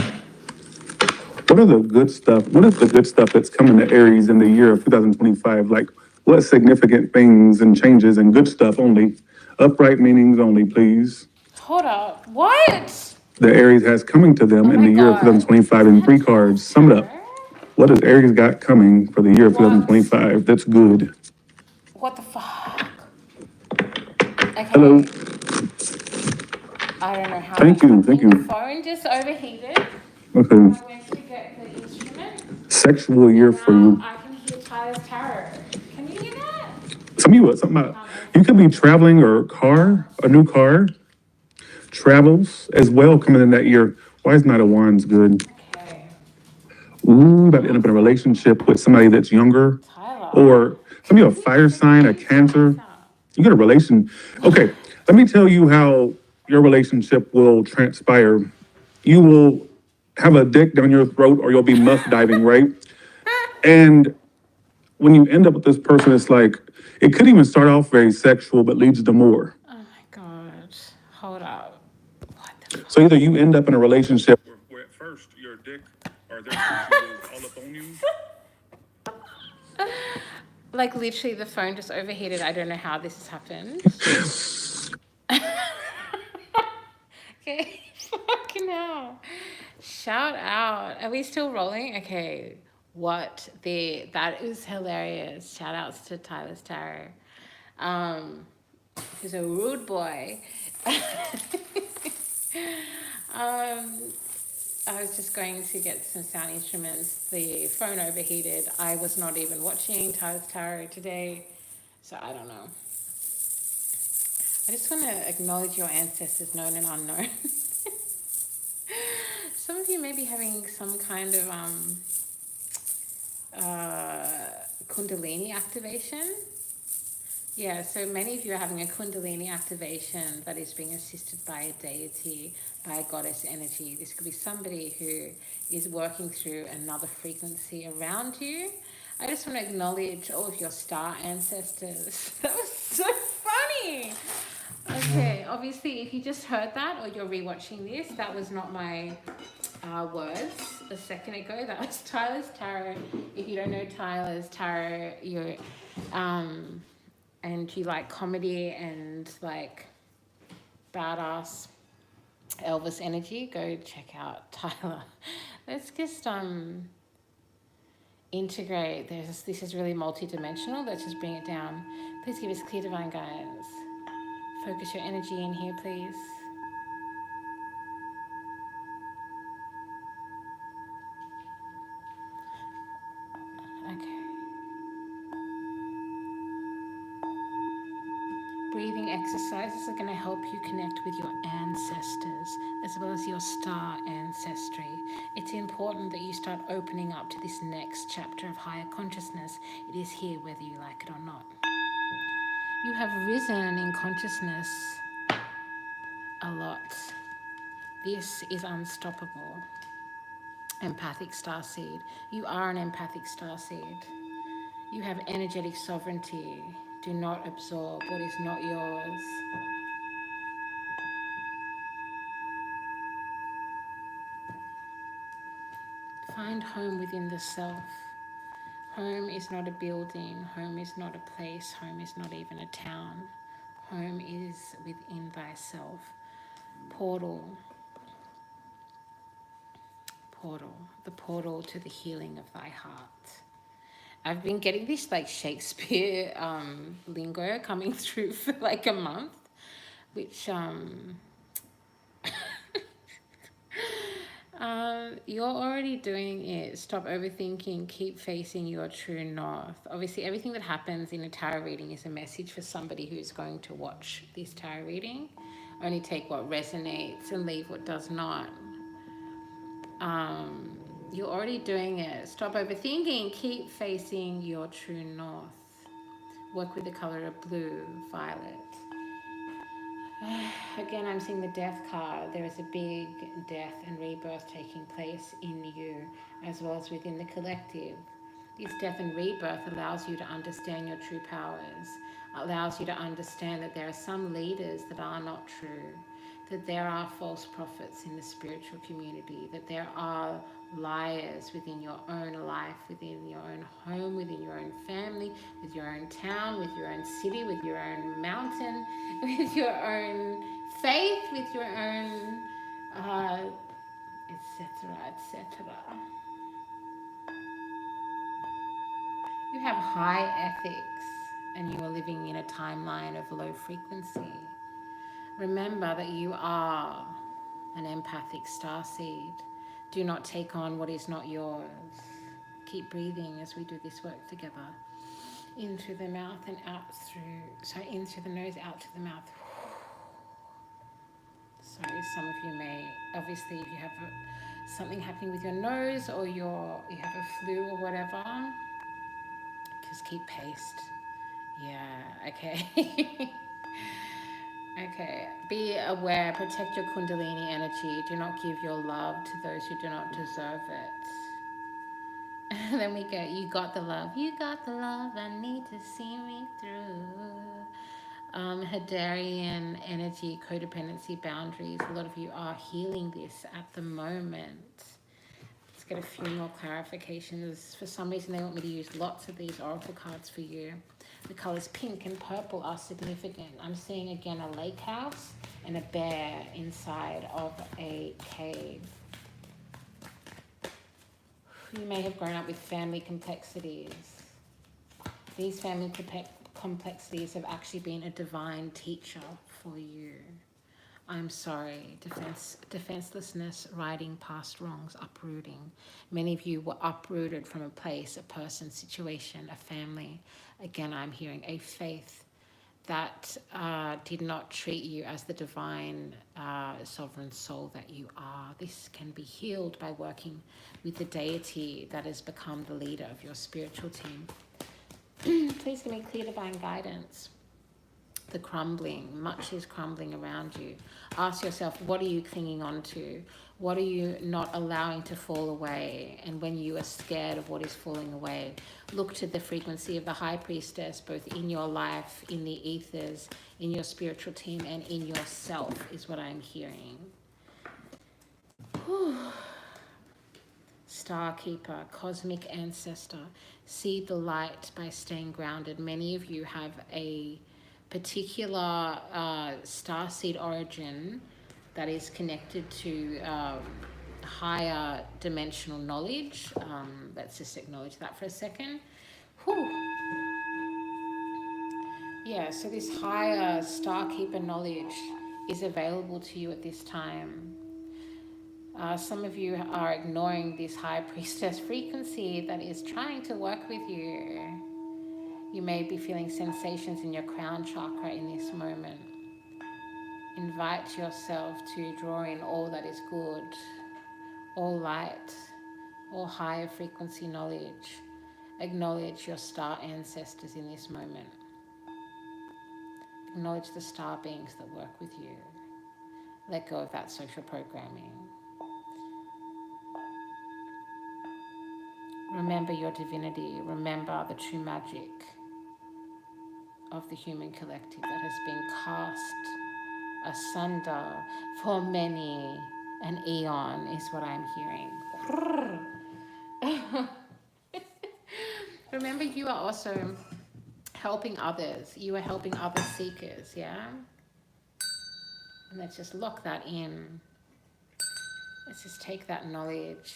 What are the good stuff? What is the good stuff that's coming to Aries in the year of 2025? Like, what significant things and changes and good stuff only? Upright meanings only, please. Hold up. What? The Aries has coming to them Oh in my the year of God. 2025 in three cards. Sum it up. What does Aries got coming for the year of What? 2025 that's good? What the fuck? Okay. Hello. I don't know how Thank that's you. Thank happening. The you. phone just overheated. Okay. I went to get the instrument. Sexual year And for now you. I can hear Tyler's tarot. Can you hear that? Something about, you could be traveling or a new car, travels as well coming in that year. Why is Knight of Wands good? Okay. Ooh, about to end up in a relationship with somebody that's younger. Tyler. Or some of you a fire sign, a Cancer. You got a relation. Okay, let me tell you how your relationship will transpire. You will have a dick down your throat or you'll be muff diving, right? And when you end up with this person, it's like, it could even start off very sexual, but leads to more. Oh my God. Hold up. What the fuck? So either you end up in a relationship where at first your dick or their pussy is all up on you. Like literally the phone just overheated. I don't know how this has happened. Okay. Fucking hell. Shout out. Are we still rolling? Okay. That is hilarious. Shout outs to Tyler's Tarot. He's a rude boy. I was just going to get some sound instruments. The phone overheated. I was not even watching Tyler's Tarot today, so I don't know. I just want to acknowledge your ancestors, known and unknown. Some of you may be having some kind of Kundalini activation. Yeah, so many of you are having a Kundalini activation that is being assisted by a deity, by a goddess energy. This could be somebody who is working through another frequency around you. I just want to acknowledge all of your star ancestors. That was so funny. Okay, obviously, if you just heard that or you're rewatching this, that was not my words a second ago. That was Tyler's Tarot. If you don't know Tyler's Tarot, you're and you like comedy and like badass Elvis energy, go check out Tyler. Let's just integrate this is really multi-dimensional. Let's just bring it down. Please give us clear divine guidance. Focus your energy in here, please. Okay. Breathing exercises are going to help you connect with your ancestors as well as your star ancestry. It's important that you start opening up to this next chapter of higher consciousness. It is here whether you like it or not. You have risen in consciousness a lot. This is unstoppable. Empathic starseed. You are an empathic starseed. You have energetic sovereignty. Do not absorb what is not yours. Find home within the self. Home is not a building. Home is not a place. Home is not even a town. Home is within thyself. Portal. Portal. The portal to the healing of thy heart. I've been getting this like Shakespeare lingo coming through for like a month, which you're already doing it. Stop overthinking. Keep facing your true north. Obviously, everything that happens in a tarot reading is a message for somebody who's going to watch this tarot reading. Only take what resonates and leave what does not. You're already doing it. Stop overthinking. Keep facing your true north. Work with the color of blue, violet. Again, I'm seeing the death card. There is a big death and rebirth taking place in you, as well as within the collective. This death and rebirth allows you to understand your true powers, allows you to understand that there are some leaders that are not true, that there are false prophets in the spiritual community, that there are liars within your own life, within your own home, within your own family, with your own town, with your own city, with your own mountain, with your own faith, with your own etc., etc. You have high ethics and you are living in a timeline of low frequency. Remember that you are an empathic starseed. Do not take on what is not yours. Keep breathing as we do this work together. In through the mouth and out through, so in through the nose, out to the mouth. So some of you may, obviously if you have something happening with your nose or you have a flu or whatever, just keep paced. Yeah, okay. Okay, be aware, protect your Kundalini energy. Do not give your love to those who do not deserve it. Then we go, you got the love. You got the love I need to see me through. Hadarian energy, codependency, boundaries. A lot of you are healing this at the moment. Let's get a few more clarifications. For some reason, they want me to use lots of these oracle cards for you. The colors pink and purple are significant. I'm seeing again a lake house and a bear inside of a cave. You may have grown up with family complexities. These family complexities have actually been a divine teacher for you. I'm sorry, defenselessness, riding past wrongs, uprooting. Many of you were uprooted from a place, a person, situation, a family. Again, I'm hearing a faith that did not treat you as the divine sovereign soul that you are. This can be healed by working with the deity that has become the leader of your spiritual team. Please give me clear divine guidance. The crumbling, much is crumbling around you. Ask yourself, what are you clinging on to? What are you not allowing to fall away? And when you are scared of what is falling away, look to the frequency of the high priestess, both in your life, in the ethers, in your spiritual team, and in yourself, is what I'm hearing. Whew. Star Keeper, Cosmic Ancestor, see the light by staying grounded. Many of you have a particular starseed origin that is connected to higher dimensional knowledge. Let's just acknowledge that for a second. Whew. Yeah, so this higher Star Keeper knowledge is available to you at this time. Some of you are ignoring this high priestess frequency that is trying to work with you. You may be feeling sensations in your crown chakra in this moment. Invite yourself to draw in all that is good, all light, all higher frequency knowledge. Acknowledge your star ancestors in this moment. Acknowledge the star beings that work with you. Let go of that social programming. Remember your divinity. Remember the true magic of the human collective that has been cast asunder for many an eon, is what I'm hearing. Remember, you are also helping others. You are helping other seekers, yeah? And let's just lock that in. Let's just take that knowledge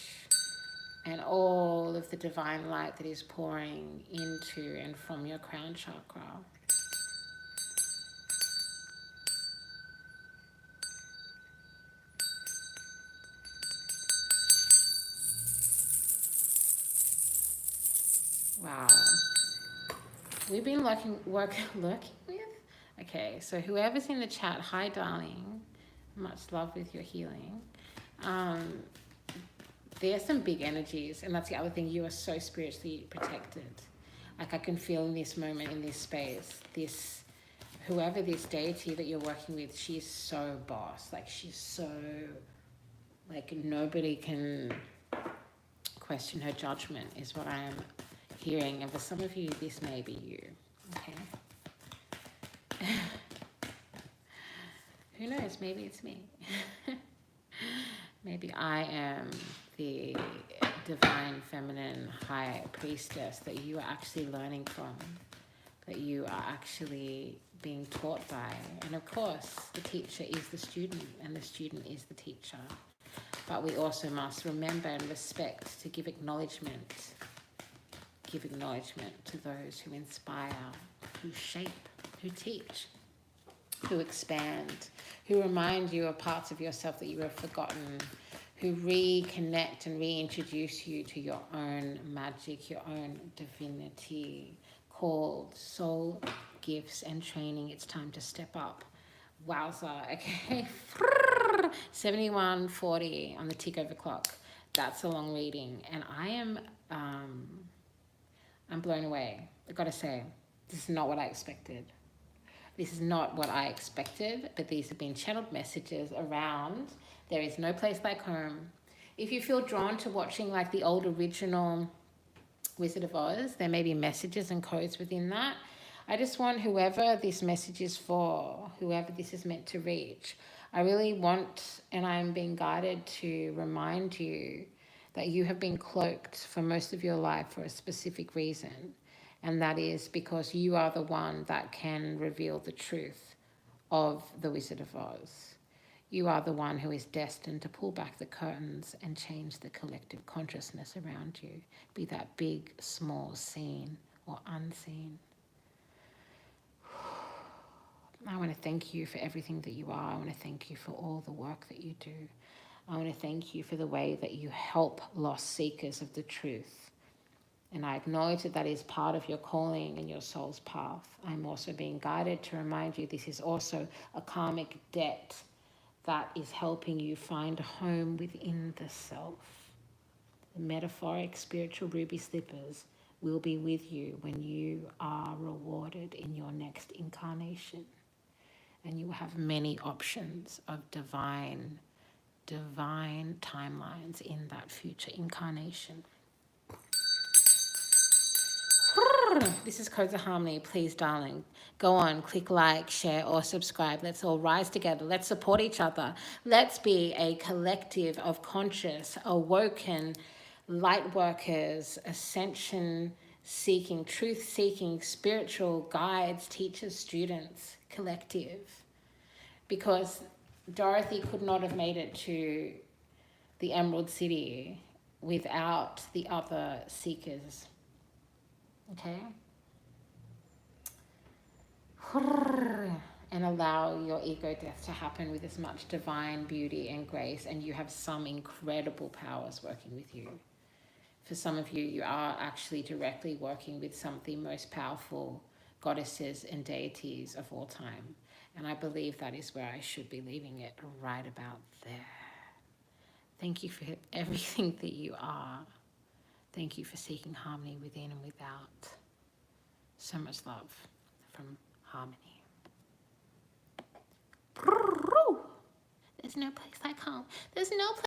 and all of the divine light that is pouring into and from your crown chakra. Wow. We've been lurking with? Okay, so whoever's in the chat, hi darling. Much love with your healing. There's some big energies, and that's the other thing. You are so spiritually protected. Like I can feel in this moment, in this space, this, whoever this deity that you're working with, she's so boss. Like she's so, like nobody can question her judgment is what I am hearing. And for some of you, this may be you, okay? Who knows, maybe it's me. Maybe I am the divine feminine high priestess that you are actually learning from, that you are actually being taught by. And of course, the teacher is the student and the student is the teacher. But we also must remember and respect to give acknowledgement to those who inspire, who shape, who teach, who expand, who remind you of parts of yourself that you have forgotten, who reconnect and reintroduce you to your own magic, your own divinity, called soul gifts and training. It's time to step up. Wowza, okay. 71:40 on the tick over clock. That's a long reading. And I am, I'm blown away. I gotta say, this is not what I expected. This is not what I expected, but these have been channeled messages around. There is no place like home. If you feel drawn to watching like the old original Wizard of Oz, there may be messages and codes within that. I just want whoever this message is for, whoever this is meant to reach, I really want, and I'm being guided to remind you that you have been cloaked for most of your life for a specific reason. And that is because you are the one that can reveal the truth of the Wizard of Oz. You are the one who is destined to pull back the curtains and change the collective consciousness around you, be that big, small, seen or unseen. I want to thank you for everything that you are. I want to thank you for all the work that you do. I want to thank you for the way that you help lost seekers of the truth. And I acknowledge that that is part of your calling and your soul's path. I'm also being guided to remind you this is also a karmic debt that is helping you find a home within the self. The metaphoric spiritual ruby slippers will be with you when you are rewarded in your next incarnation. And you have many options of divine timelines in that future incarnation. This is Codes of Harmony. Please, darling, go on, click like, share, or subscribe. Let's all rise together. Let's support each other. Let's be a collective of conscious, awoken light workers, ascension seeking, truth seeking, spiritual guides, teachers, students, collective. Because Dorothy could not have made it to the Emerald City without the other seekers. Okay? And allow your ego death to happen with as much divine beauty and grace, and you have some incredible powers working with you. For some of you, you are actually directly working with some of the most powerful goddesses and deities of all time. And I believe that is where I should be leaving it, right about there. Thank you for everything that you are. Thank you for seeking harmony within and without. So much love from Harmony. There's no place like home. There's no place